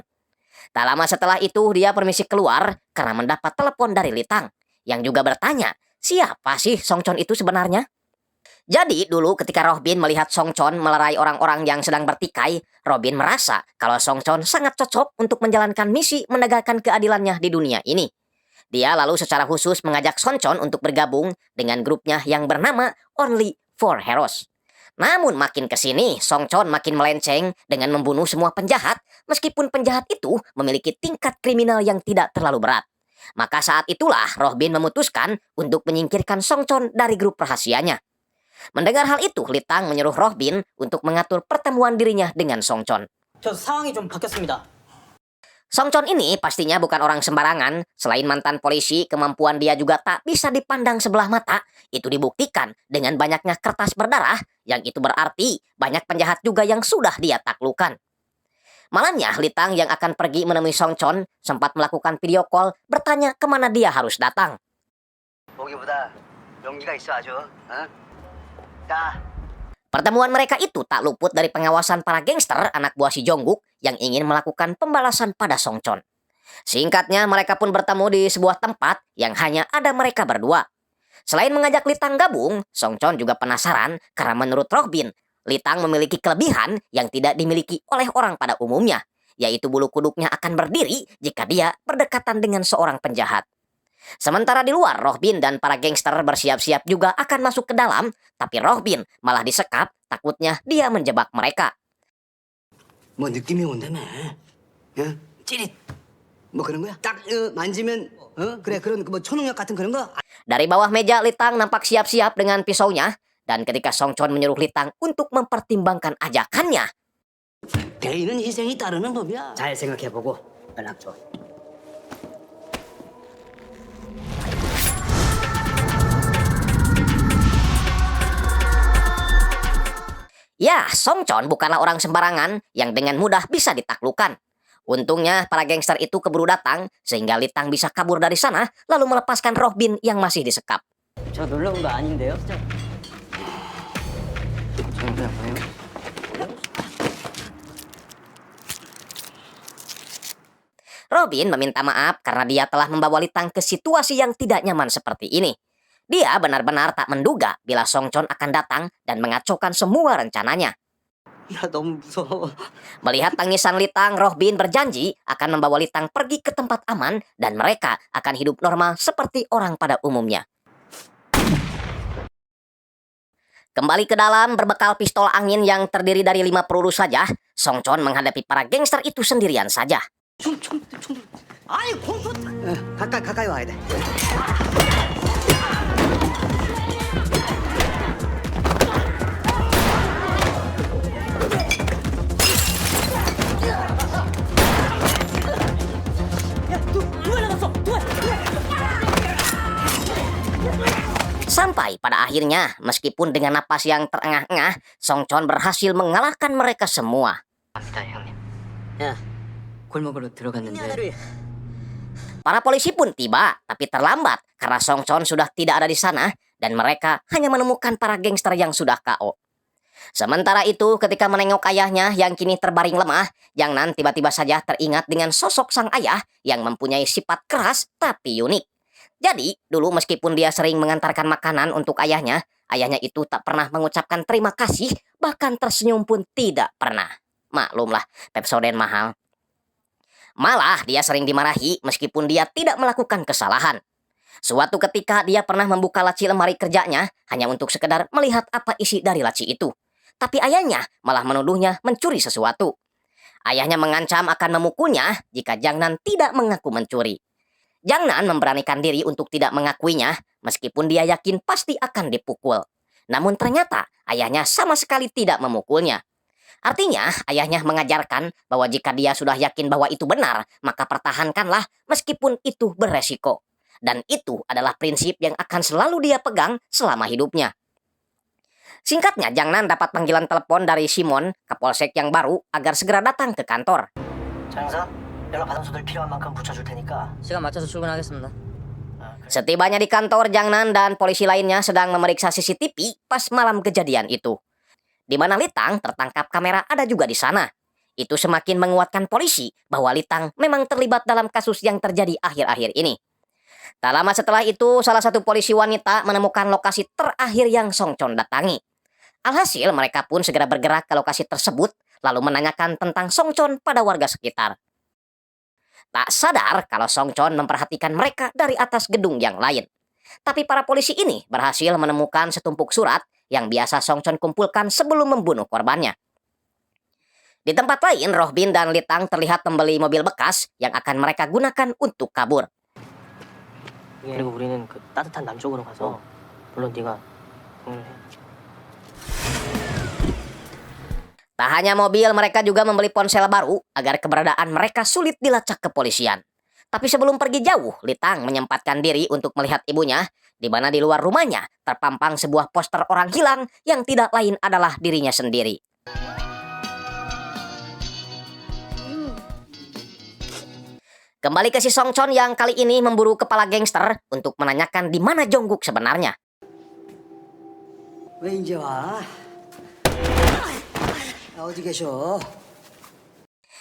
Tak lama setelah itu dia permisi keluar karena mendapat telepon dari Litang yang juga bertanya siapa sih Songchon itu sebenarnya. Jadi dulu ketika Rohbin melihat Songchon melerai orang-orang yang sedang bertikai, Rohbin merasa kalau Songchon sangat cocok untuk menjalankan misi menegakkan keadilannya di dunia ini. Dia lalu secara khusus mengajak Songchon untuk bergabung dengan grupnya yang bernama Only for Heroes. Namun makin kesini, Songchon makin melenceng dengan membunuh semua penjahat, meskipun penjahat itu memiliki tingkat kriminal yang tidak terlalu berat. Maka saat itulah Rohbin memutuskan untuk menyingkirkan Songchon dari grup rahasianya. Mendengar hal itu, Litang menyuruh Rohbin untuk mengatur pertemuan dirinya dengan Songchon. 저 상황이 좀 바뀌었습니다. Songchon ini pastinya bukan orang sembarangan. Selain mantan polisi, kemampuan dia juga tak bisa dipandang sebelah mata. Itu dibuktikan dengan banyaknya kertas berdarah, yang itu berarti banyak penjahat juga yang sudah dia taklukkan. Malamnya, Litang yang akan pergi menemui Songchon sempat melakukan video call bertanya kemana dia harus datang. 보기보다 용기가 있어 아주. 자. Pertemuan mereka itu tak luput dari pengawasan para gangster anak buah si Jongguk yang ingin melakukan pembalasan pada Songchon. Singkatnya, mereka pun bertemu di sebuah tempat yang hanya ada mereka berdua. Selain mengajak Litang gabung, Songchon juga penasaran karena menurut Rohbin, Litang memiliki kelebihan yang tidak dimiliki oleh orang pada umumnya, yaitu bulu kuduknya akan berdiri jika dia berdekatan dengan seorang penjahat. Sementara di luar, Rohbin dan para gangster bersiap-siap juga akan masuk ke dalam, tapi Rohbin malah disekap, takutnya dia menjebak mereka. 뭐 느낌이 온다며. 찌릿. 뭐 그런 거야? 딱 만지면 그래 그런 뭐 초능력 같은 그런 거? Dari bawah meja, Litang nampak siap-siap dengan pisaunya, dan ketika Songchon menyuruh Litang untuk mempertimbangkan ajakannya, 대의는 희생이 따르는 법이야. 잘 생각해보고 연락 줘. Ya, Song Chon bukanlah orang sembarangan yang dengan mudah bisa ditaklukkan. Untungnya para gangster itu keburu datang sehingga Litang bisa kabur dari sana lalu melepaskan Robin yang masih disekap. 저 놀러 온 거 아닌데요? 저는 그냥 보내요. Robin meminta maaf karena dia telah membawa Litang ke situasi yang tidak nyaman seperti ini. Dia benar-benar tak menduga bila Song Chon akan datang dan mengacaukan semua rencananya. 야 너무 무서워. Melihat tangisan Litang, Robin berjanji akan membawa Litang pergi ke tempat aman dan mereka akan hidup normal seperti orang pada umumnya. Kembali ke dalam berbekal pistol angin yang terdiri dari 5 peluru saja, Song Chon menghadapi para gangster itu sendirian saja. 가까이 와야 돼. Sampai pada akhirnya, meskipun dengan napas yang terengah-engah, Song Chon berhasil mengalahkan mereka semua. 갑니다 형님. 야 골목으로 들어갔는데 Para polisi pun tiba, tapi terlambat karena Song Chon sudah tidak ada di sana dan mereka hanya menemukan para gangster yang sudah KO. Sementara itu, ketika menengok ayahnya yang kini terbaring lemah, Jang Nan tiba-tiba saja teringat dengan sosok sang ayah yang mempunyai sifat keras tapi unik. Jadi, dulu meskipun dia sering mengantarkan makanan untuk ayahnya itu tak pernah mengucapkan terima kasih, bahkan tersenyum pun tidak pernah. Maklumlah, Pepsodent mahal. Malah dia sering dimarahi meskipun dia tidak melakukan kesalahan. Suatu ketika dia pernah membuka laci lemari kerjanya hanya untuk sekedar melihat apa isi dari laci itu. Tapi ayahnya malah menuduhnya mencuri sesuatu. Ayahnya mengancam akan memukulnya jika Jang Nan tidak mengaku mencuri. Jang Nan memberanikan diri untuk tidak mengakuinya meskipun dia yakin pasti akan dipukul. Namun ternyata ayahnya sama sekali tidak memukulnya. Artinya, ayahnya mengajarkan bahwa jika dia sudah yakin bahwa itu benar, maka pertahankanlah meskipun itu beresiko. Dan itu adalah prinsip yang akan selalu dia pegang selama hidupnya. Singkatnya, Jang Nan dapat panggilan telepon dari Simon, kapolsek yang baru, agar segera datang ke kantor. 장사, 연락 받은 소들 필요한 만큼 붙여줄 테니까. 시간 맞춰서 출근하겠습니다. Setibanya di kantor, Jang Nan dan polisi lainnya sedang memeriksa CCTV pas malam kejadian itu. Di mana Litang tertangkap kamera ada juga di sana. Itu semakin menguatkan polisi bahwa Litang memang terlibat dalam kasus yang terjadi akhir-akhir ini. Tak lama setelah itu, salah satu polisi wanita menemukan lokasi terakhir yang Song Chon datangi. Alhasil, mereka pun segera bergerak ke lokasi tersebut, lalu menanyakan tentang Song Chon pada warga sekitar. Tak sadar kalau Song Chon memperhatikan mereka dari atas gedung yang lain. Tapi para polisi ini berhasil menemukan setumpuk surat yang biasa Song Chon kumpulkan sebelum membunuh korbannya. Di tempat lain, Robin dan Litang terlihat membeli mobil bekas yang akan mereka gunakan untuk kabur. 그리고 우리는 그 따뜻한 남쪽으로 가서 물론 네가 공연을 해. Tak hanya mobil, mereka juga membeli ponsel baru agar keberadaan mereka sulit dilacak kepolisian. Tapi sebelum pergi jauh, Litang menyempatkan diri untuk melihat ibunya, di mana di luar rumahnya terpampang sebuah poster orang hilang yang tidak lain adalah dirinya sendiri. Kembali ke si Song Chon yang kali ini memburu kepala gangster untuk menanyakan di mana Jongkook sebenarnya. 왜 이제 와? 어디 계셔?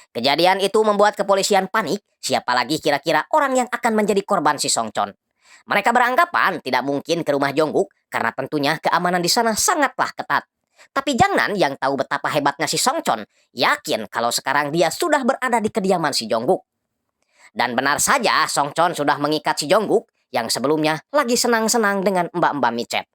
Kejadian itu membuat kepolisian panik, siapa lagi kira-kira orang yang akan menjadi korban si Song Chon. Mereka beranggapan tidak mungkin ke rumah Jongkook karena tentunya keamanan di sana sangatlah ketat. Tapi Jang Nan yang tahu betapa hebatnya si Song Chon, yakin kalau sekarang dia sudah berada di kediaman si Jongkook. Dan benar saja Song Chon sudah mengikat si Jongkook yang sebelumnya lagi senang-senang dengan mbak-mbak micet.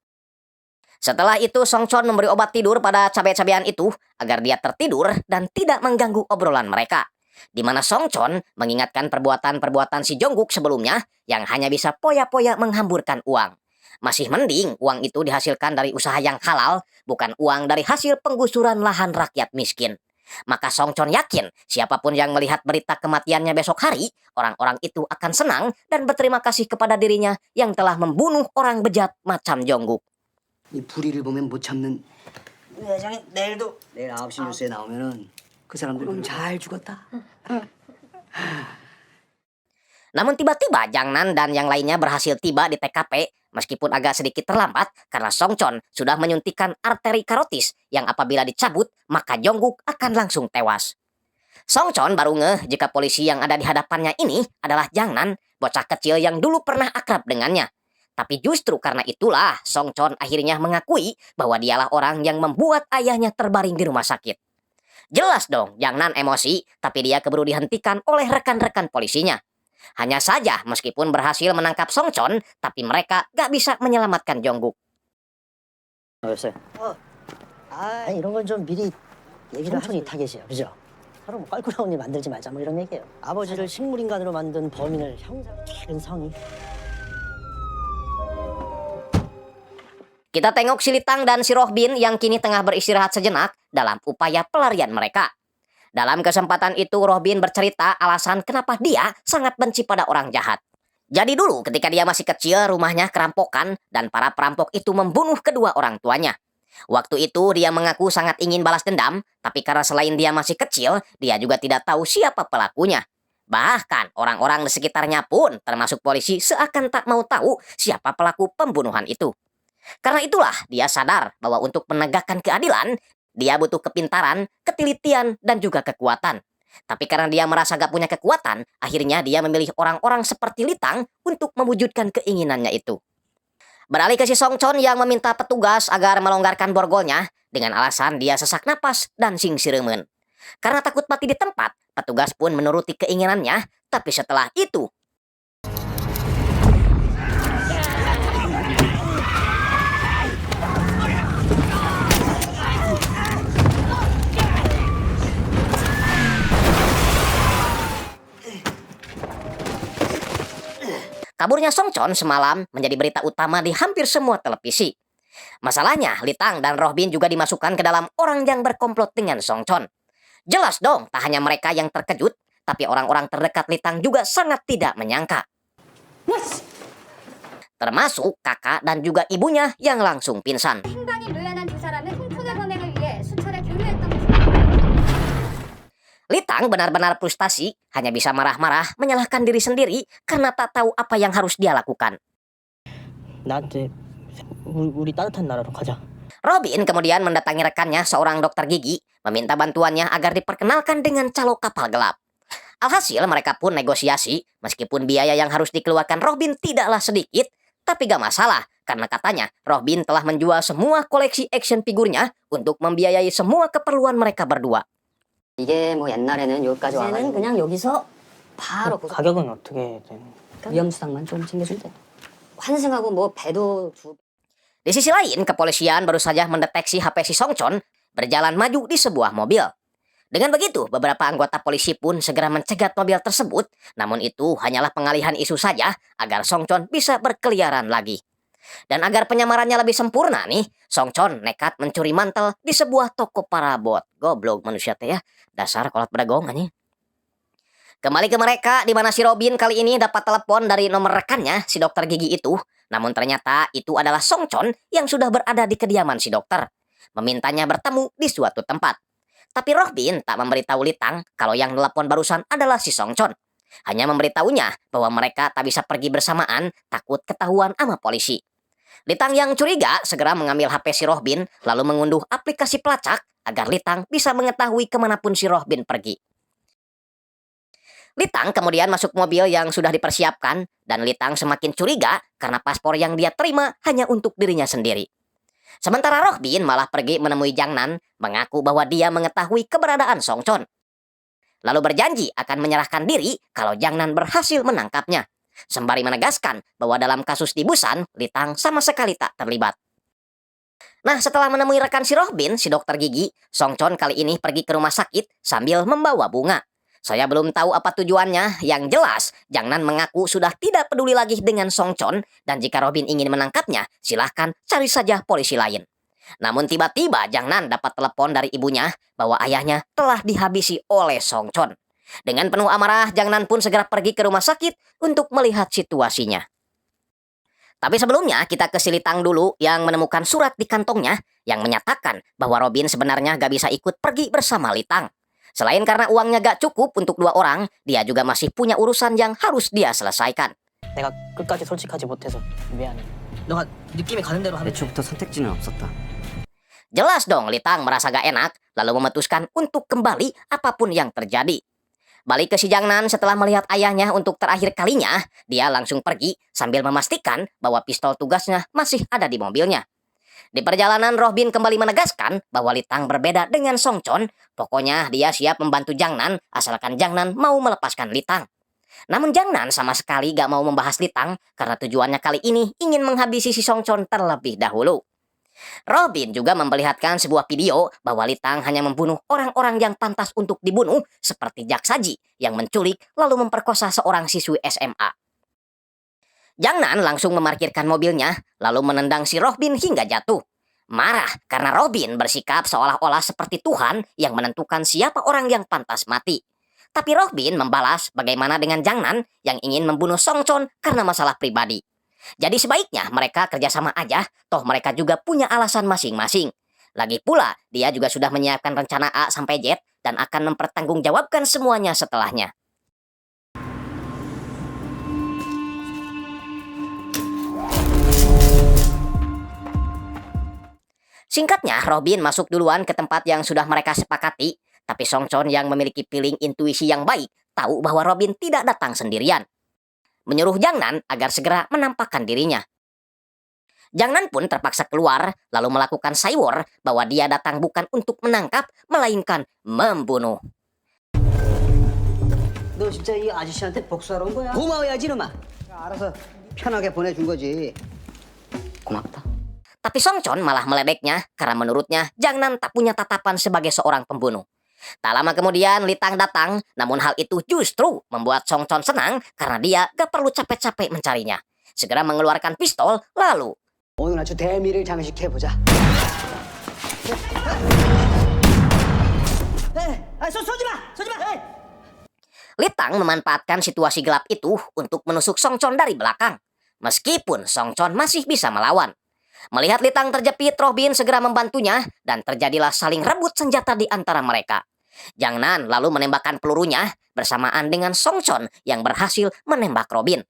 Setelah itu Song Chon memberi obat tidur pada cabai-cabean itu agar dia tertidur dan tidak mengganggu obrolan mereka. Di mana Song Chon mengingatkan perbuatan-perbuatan si Jongkook sebelumnya yang hanya bisa poya-poya menghamburkan uang. Masih mending uang itu dihasilkan dari usaha yang halal, bukan uang dari hasil penggusuran lahan rakyat miskin. Maka Song Chon yakin siapapun yang melihat berita kematiannya besok hari, orang-orang itu akan senang dan berterima kasih kepada dirinya yang telah membunuh orang bejat macam Jongkook. 이 불의를 보면 못 참는 회장이 내일도 내일 9시 뉴스에 나오면은 그 사람들 잘 죽었다. Namun tiba-tiba Jang Nan dan yang lainnya berhasil tiba di TKP meskipun agak sedikit terlambat karena Song Chon sudah menyuntikkan arteri karotis yang apabila dicabut maka Jongkook akan langsung tewas. Song Chon baru ngeh jika polisi yang ada di hadapannya ini adalah Jang Nan, bocah kecil yang dulu pernah akrab dengannya. Tapi justru karena itulah Song Chon akhirnya mengakui bahwa dialah orang yang membuat ayahnya terbaring di rumah sakit. Jelas dong Jang Nan emosi, tapi dia keburu dihentikan oleh rekan-rekan polisinya. Hanya saja meskipun berhasil menangkap Song Chon, tapi mereka gak bisa menyelamatkan Jongkook. 여보세요. 아니 이런 건 좀 미리 얘기를 천천히 타겟이에요, 그죠? 서로 뭐 껄끄러운 일 만들지 말자 뭐 이런 얘기예요. 아버지를 식물인간으로 만든 범인을 형사로 최근 성이. Kita tengok si Litang dan si Rohbin yang kini tengah beristirahat sejenak dalam upaya pelarian mereka. Dalam kesempatan itu Rohbin bercerita alasan kenapa dia sangat benci pada orang jahat. Jadi dulu ketika dia masih kecil rumahnya kerampokan dan para perampok itu membunuh kedua orang tuanya. Waktu itu dia mengaku sangat ingin balas dendam, tapi karena selain dia masih kecil, dia juga tidak tahu siapa pelakunya. Bahkan orang-orang di sekitarnya pun termasuk polisi seakan tak mau tahu siapa pelaku pembunuhan itu. Karena itulah dia sadar bahwa untuk menegakkan keadilan, dia butuh kepintaran, ketelitian, dan juga kekuatan. Tapi karena dia merasa gak punya kekuatan, akhirnya dia memilih orang-orang seperti Litang untuk mewujudkan keinginannya itu. Beralih ke si Song Chon yang meminta petugas agar melonggarkan borgolnya dengan alasan dia sesak napas dan singsiremen. Karena takut mati di tempat, petugas pun menuruti keinginannya, tapi setelah itu kaburnya Song Chon semalam menjadi berita utama di hampir semua televisi. Masalahnya, Litang dan Rohbin juga dimasukkan ke dalam orang yang berkomplot dengan Song Chon. Jelas dong, tak hanya mereka yang terkejut, tapi orang-orang terdekat Litang juga sangat tidak menyangka. Termasuk kakak dan juga ibunya yang langsung pingsan. 행방이 묘연한 두 사람은 흉폭의 범행을 위해 수차례 교류했던 Litang benar-benar frustasi, hanya bisa marah-marah menyalahkan diri sendiri karena tak tahu apa yang harus dia lakukan. 나한테 우리 따뜻한 나라로 가자. Robin kemudian mendatangi rekannya seorang dokter gigi, meminta bantuannya agar diperkenalkan dengan calo kapal gelap. Alhasil mereka pun negosiasi, meskipun biaya yang harus dikeluarkan Robin tidaklah sedikit, tapi gak masalah, karena katanya Robin telah menjual semua koleksi action figurnya untuk membiayai semua keperluan mereka berdua. 이게 뭐 옛날에는 여기까지 와가지고 그냥 여기서 바로 가격은 어떻게 되는? 위험수당만 좀 챙겨줄 때 환승하고 뭐 배도 두 Di sisi lain, kepolisian baru saja mendeteksi HP si Song Chon berjalan maju di sebuah mobil. Dengan begitu, beberapa anggota polisi pun segera mencegat mobil tersebut, namun itu hanyalah pengalihan isu saja agar Song Chon bisa berkeliaran lagi. Dan agar penyamarannya lebih sempurna nih, Song Chon nekat mencuri mantel di sebuah toko parabot. Goblok manusia teh ya, dasar kolot bedagong anjing. Kembali ke mereka, di mana si Robin kali ini dapat telepon dari nomor rekannya, si dokter gigi itu. Namun ternyata itu adalah Song Chon yang sudah berada di kediaman si dokter. Memintanya bertemu di suatu tempat. Tapi Robin tak memberitahu Litang kalau yang telepon barusan adalah si Song Chon. Hanya memberitahunya bahwa mereka tak bisa pergi bersamaan, takut ketahuan sama polisi. Litang yang curiga segera mengambil HP si Robin, lalu mengunduh aplikasi pelacak agar Litang bisa mengetahui kemanapun si Robin pergi. Litang kemudian masuk mobil yang sudah dipersiapkan, dan Litang semakin curiga karena paspor yang dia terima hanya untuk dirinya sendiri. Sementara Robin malah pergi menemui Jang Nan, mengaku bahwa dia mengetahui keberadaan Song Chon. Lalu berjanji akan menyerahkan diri kalau Jang Nan berhasil menangkapnya. Sembari menegaskan bahwa dalam kasus di Busan, Litang sama sekali tak terlibat. Nah, setelah menemui rekan si Robin, si dokter gigi, Song Chon kali ini pergi ke rumah sakit sambil membawa bunga. Saya belum tahu apa tujuannya, yang jelas Jang Nan mengaku sudah tidak peduli lagi dengan Song Chon, dan jika Robin ingin menangkapnya, silahkan cari saja polisi lain. Namun tiba-tiba Jang Nan dapat telepon dari ibunya bahwa ayahnya telah dihabisi oleh Song Chon. Dengan penuh amarah, Jang Nan pun segera pergi ke rumah sakit untuk melihat situasinya. Tapi sebelumnya kita ke si Litang dulu yang menemukan surat di kantongnya yang menyatakan bahwa Robin sebenarnya gak bisa ikut pergi bersama Litang. Selain karena uangnya gak cukup untuk 2 orang, dia juga masih punya urusan yang harus dia selesaikan. 내가 끝까지 솔직하지 못해서 미안해. 너가 느낌이 가는 대로 하면 애초부터 선택지는 없었다. Jelas dong Litang merasa gak enak, lalu memutuskan untuk kembali apapun yang terjadi. Balik ke si Jangnan setelah melihat ayahnya untuk terakhir kalinya, dia langsung pergi sambil memastikan bahwa pistol tugasnya masih ada di mobilnya. Di perjalanan, Robin kembali menegaskan bahwa Litang berbeda dengan Songchon. Pokoknya dia siap membantu Jangnan asalkan Jangnan mau melepaskan Litang. Namun Jangnan sama sekali gak mau membahas Litang karena tujuannya kali ini ingin menghabisi si Songchon terlebih dahulu. Robin juga memperlihatkan sebuah video bahwa Litang hanya membunuh orang-orang yang pantas untuk dibunuh seperti Jak Saji yang menculik lalu memperkosa seorang siswi SMA. Jangnan langsung memarkirkan mobilnya lalu menendang si Robin hingga jatuh. Marah karena Robin bersikap seolah-olah seperti Tuhan yang menentukan siapa orang yang pantas mati. Tapi Robin membalas bagaimana dengan Jangnan yang ingin membunuh Songchon karena masalah pribadi. Jadi sebaiknya mereka kerjasama aja, toh mereka juga punya alasan masing-masing. Lagi pula, dia juga sudah menyiapkan rencana A sampai Z dan akan mempertanggungjawabkan semuanya setelahnya. Singkatnya, Robin masuk duluan ke tempat yang sudah mereka sepakati, tapi Songchon yang memiliki feeling intuisi yang baik tahu bahwa Robin tidak datang sendirian. Menyuruh Jangnan agar segera menampakkan dirinya. Jangnan pun terpaksa keluar lalu melakukan cywar bahwa dia datang bukan untuk menangkap, melainkan membunuh. 너 진짜 이 아저씨한테 복수하러 온 거야? 고마워야지 이놈아. 알아서 편하게 보내준 거지. 고맙다. Tapi Songchon malah meledeknya karena menurutnya Jangnan tak punya tatapan sebagai seorang pembunuh. Tak lama kemudian Litang datang, namun hal itu justru membuat Songchon senang karena dia gak perlu capek-capek mencarinya. Segera mengeluarkan pistol, lalu 오늘 아주 대미를 장식해보자. 쏘지 마! 쏘지 마! Litang memanfaatkan situasi gelap itu untuk menusuk Songchon dari belakang. Meskipun Songchon masih bisa melawan. Melihat Litang terjepit, Robin segera membantunya dan terjadilah saling rebut senjata di antara mereka. Jangnan lalu menembakkan pelurunya bersamaan dengan Songchon yang berhasil menembak Robin.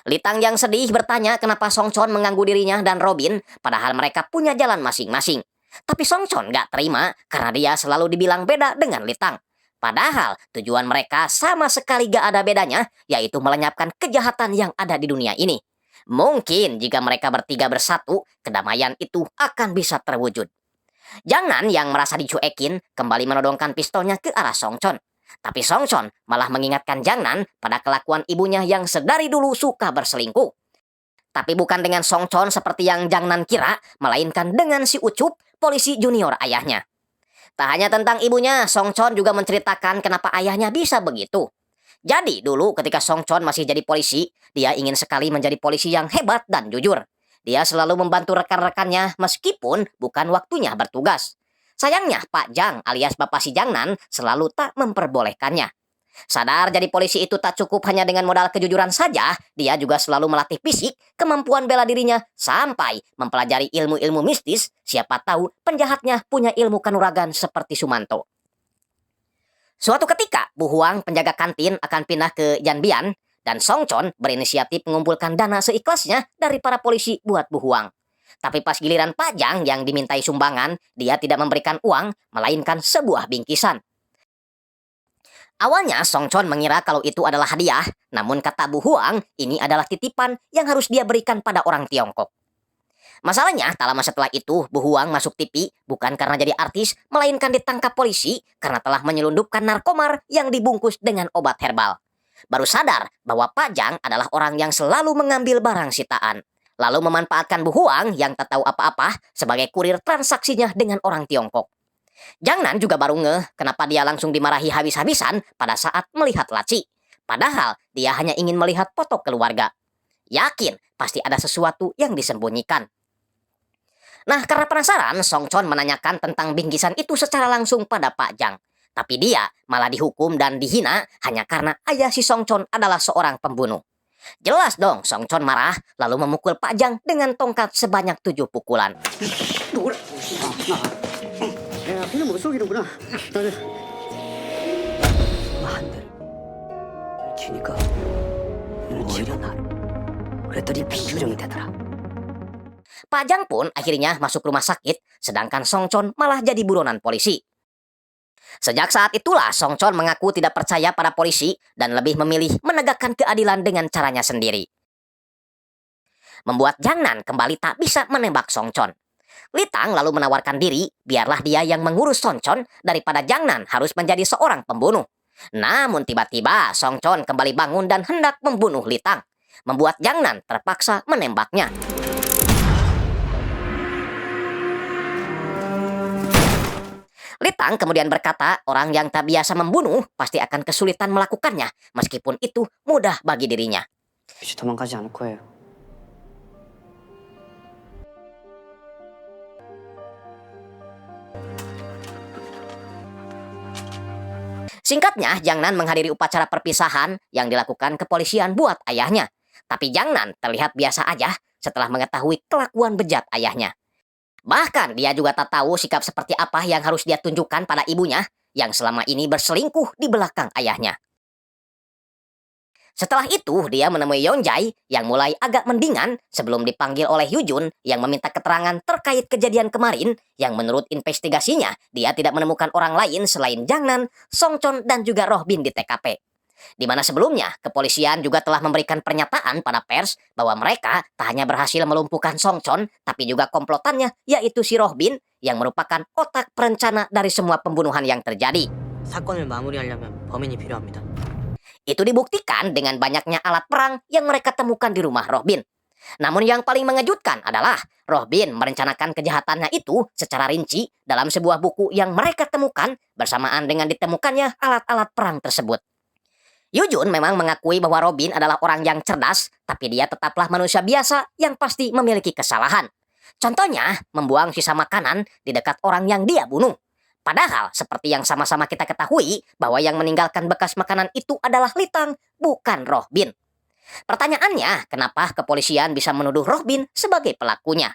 Litang yang sedih bertanya kenapa Songchon mengganggu dirinya dan Robin padahal mereka punya jalan masing-masing. Tapi Songchon gak terima karena dia selalu dibilang beda dengan Litang. Padahal tujuan mereka sama sekali gak ada bedanya, yaitu melenyapkan kejahatan yang ada di dunia ini. Mungkin jika mereka bertiga bersatu, kedamaian itu akan bisa terwujud. Jangnan yang merasa dicuekin kembali menodongkan pistolnya ke arah Songchon. Tapi Songchon malah mengingatkan Jangnan pada kelakuan ibunya yang sedari dulu suka berselingkuh. Tapi bukan dengan Songchon seperti yang Jangnan kira, melainkan dengan si Ucup, polisi junior ayahnya. Tak hanya tentang ibunya, Songchon juga menceritakan kenapa ayahnya bisa begitu. Jadi dulu ketika Songchon masih jadi polisi, dia ingin sekali menjadi polisi yang hebat dan jujur. Dia selalu membantu rekan-rekannya meskipun bukan waktunya bertugas. Sayangnya Pak Jang alias Bapak si Jangnan selalu tak memperbolehkannya. Sadar jadi polisi itu tak cukup hanya dengan modal kejujuran saja, dia juga selalu melatih fisik, kemampuan bela dirinya, sampai mempelajari ilmu-ilmu mistis. Siapa tahu penjahatnya punya ilmu kanuragan seperti Sumanto. Suatu ketika, Bu Huang penjaga kantin akan pindah ke Janbian, dan Songchon berinisiatif mengumpulkan dana seikhlasnya dari para polisi buat Bu Huang. Tapi pas giliran Pak Jang yang dimintai sumbangan, dia tidak memberikan uang, melainkan sebuah bingkisan. Awalnya Songchon mengira kalau itu adalah hadiah, namun kata Bu Huang, ini adalah titipan yang harus dia berikan pada orang Tiongkok. Masalahnya, tak lama setelah itu, Bu Huang masuk TV bukan karena jadi artis, melainkan ditangkap polisi karena telah menyelundupkan narkomar yang dibungkus dengan obat herbal. Baru sadar bahwa Pak Jang adalah orang yang selalu mengambil barang sitaan. Lalu memanfaatkan Bu Huang yang tak tahu apa-apa sebagai kurir transaksinya dengan orang Tiongkok. Jangnan juga baru ngeh kenapa dia langsung dimarahi habis-habisan pada saat melihat laci. Padahal dia hanya ingin melihat foto keluarga. Yakin pasti ada sesuatu yang disembunyikan. Nah, karena penasaran, Songchon menanyakan tentang bingkisan itu secara langsung pada Pak Jang. Tapi dia malah dihukum dan dihina hanya karena ayah si Songchon adalah seorang pembunuh. Jelas dong Songchon marah lalu memukul Pak Jang dengan tongkat sebanyak 7 pukulan. 야, 그냥 못 속이는구나. 한 대를 치니까 오히려 나를. 그랬더니 비교정이 되더라. Pak Jang pun akhirnya masuk rumah sakit, sedangkan Songchon malah jadi buronan polisi. Sejak saat itulah Songchon mengaku tidak percaya pada polisi dan lebih memilih menegakkan keadilan dengan caranya sendiri. Membuat Jang Nan kembali tak bisa menembak Songchon. Litang lalu menawarkan diri, biarlah dia yang mengurus Songchon daripada Jang Nan harus menjadi seorang pembunuh. Namun tiba-tiba Songchon kembali bangun dan hendak membunuh Litang, membuat Jang Nan terpaksa menembaknya. Litang kemudian berkata, orang yang tak biasa membunuh pasti akan kesulitan melakukannya, meskipun itu mudah bagi dirinya. 이제 도망가지 않을 거예요. Singkatnya, Jang Nan menghadiri upacara perpisahan yang dilakukan kepolisian buat ayahnya. Tapi Jang Nan terlihat biasa aja setelah mengetahui kelakuan bejat ayahnya. Bahkan dia juga tak tahu sikap seperti apa yang harus dia tunjukkan pada ibunya yang selama ini berselingkuh di belakang ayahnya. Setelah itu, dia menemui Yeonjae yang mulai agak mendingan sebelum dipanggil oleh Yujun yang meminta keterangan terkait kejadian kemarin yang menurut investigasinya, dia tidak menemukan orang lain selain Jang Nan, Songchon, dan juga Rohbin di TKP. Di mana sebelumnya, kepolisian juga telah memberikan pernyataan pada pers bahwa mereka tak hanya berhasil melumpuhkan Songchon, tapi juga komplotannya, yaitu si Rohbin yang merupakan otak perencana dari semua pembunuhan yang terjadi. 사건을 마무리하려면 범인이 필요합니다. Itu dibuktikan dengan banyaknya alat perang yang mereka temukan di rumah Rohbin. Namun yang paling mengejutkan adalah Rohbin merencanakan kejahatannya itu secara rinci dalam sebuah buku yang mereka temukan bersamaan dengan ditemukannya alat-alat perang tersebut. Yujun memang mengakui bahwa Rohbin adalah orang yang cerdas, tapi dia tetaplah manusia biasa yang pasti memiliki kesalahan. Contohnya, membuang sisa makanan di dekat orang yang dia bunuh. Padahal, seperti yang sama-sama kita ketahui, bahwa yang meninggalkan bekas makanan itu adalah Litang, bukan Rohbin. Pertanyaannya, kenapa kepolisian bisa menuduh Rohbin sebagai pelakunya?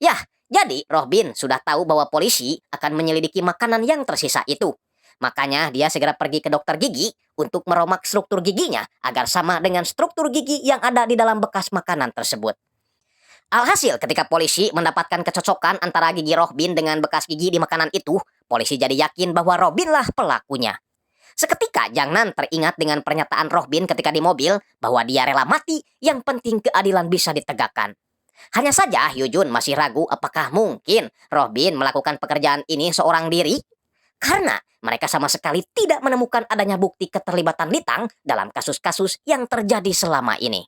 Yah, jadi Rohbin sudah tahu bahwa polisi akan menyelidiki makanan yang tersisa itu. Makanya dia segera pergi ke dokter gigi untuk meromak struktur giginya agar sama dengan struktur gigi yang ada di dalam bekas makanan tersebut. Alhasil, ketika polisi mendapatkan kecocokan antara gigi Rohbin dengan bekas gigi di makanan itu, polisi jadi yakin bahwa Rohbin lah pelakunya. Seketika Jang Nan teringat dengan pernyataan Rohbin ketika di mobil bahwa dia rela mati, yang penting keadilan bisa ditegakkan. Hanya saja Yujun masih ragu apakah mungkin Rohbin melakukan pekerjaan ini seorang diri. Karena mereka sama sekali tidak menemukan adanya bukti keterlibatan Litang dalam kasus-kasus yang terjadi selama ini.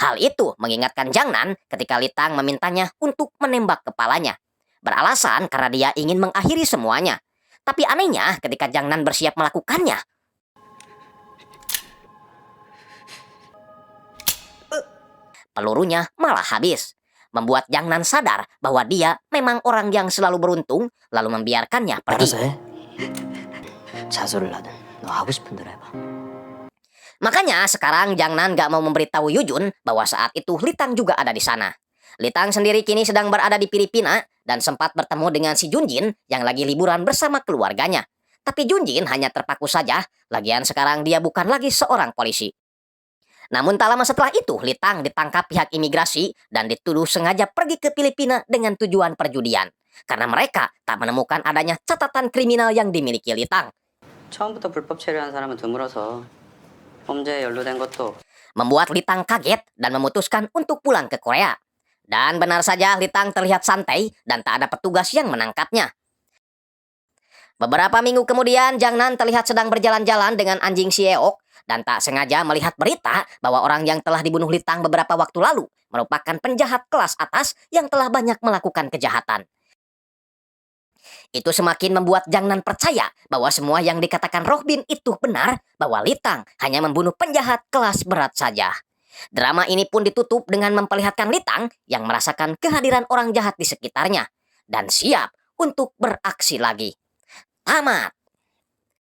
Hal itu mengingatkan Jang Nan ketika Litang memintanya untuk menembak kepalanya. Beralasan karena dia ingin mengakhiri semuanya. Tapi anehnya ketika Jang Nan bersiap melakukannya, pelurunya malah habis. Membuat Jang Nan sadar bahwa dia memang orang yang selalu beruntung lalu membiarkannya pergi. 알아서 해. 자수를 하든 너 하고 싶은 대로 해봐. Makanya sekarang Jang Nan gak mau memberitahu Yujun bahwa saat itu Litang juga ada di sana. Litang sendiri kini sedang berada di Filipina dan sempat bertemu dengan si Junjin yang lagi liburan bersama keluarganya. Tapi Junjin hanya terpaku saja, lagian sekarang dia bukan lagi seorang polisi. Namun tak lama setelah itu, Litang ditangkap pihak imigrasi dan dituduh sengaja pergi ke Filipina dengan tujuan perjudian. Karena mereka tak menemukan adanya catatan kriminal yang dimiliki Litang. 처음부터 불법 체류한 사람은 드물어서 범죄에 연루된 것도 Membuat Litang kaget dan memutuskan untuk pulang ke Korea. Dan benar saja Litang terlihat santai dan tak ada petugas yang menangkapnya. Beberapa minggu kemudian Jang Nan terlihat sedang berjalan-jalan dengan anjing Sieok dan tak sengaja melihat berita bahwa orang yang telah dibunuh Litang beberapa waktu lalu merupakan penjahat kelas atas yang telah banyak melakukan kejahatan. Itu semakin membuat Jang Nan percaya bahwa semua yang dikatakan Rohbin itu benar, bahwa Litang hanya membunuh penjahat kelas berat saja. Drama ini pun ditutup dengan memperlihatkan Litang yang merasakan kehadiran orang jahat di sekitarnya dan siap untuk beraksi lagi. Tamat.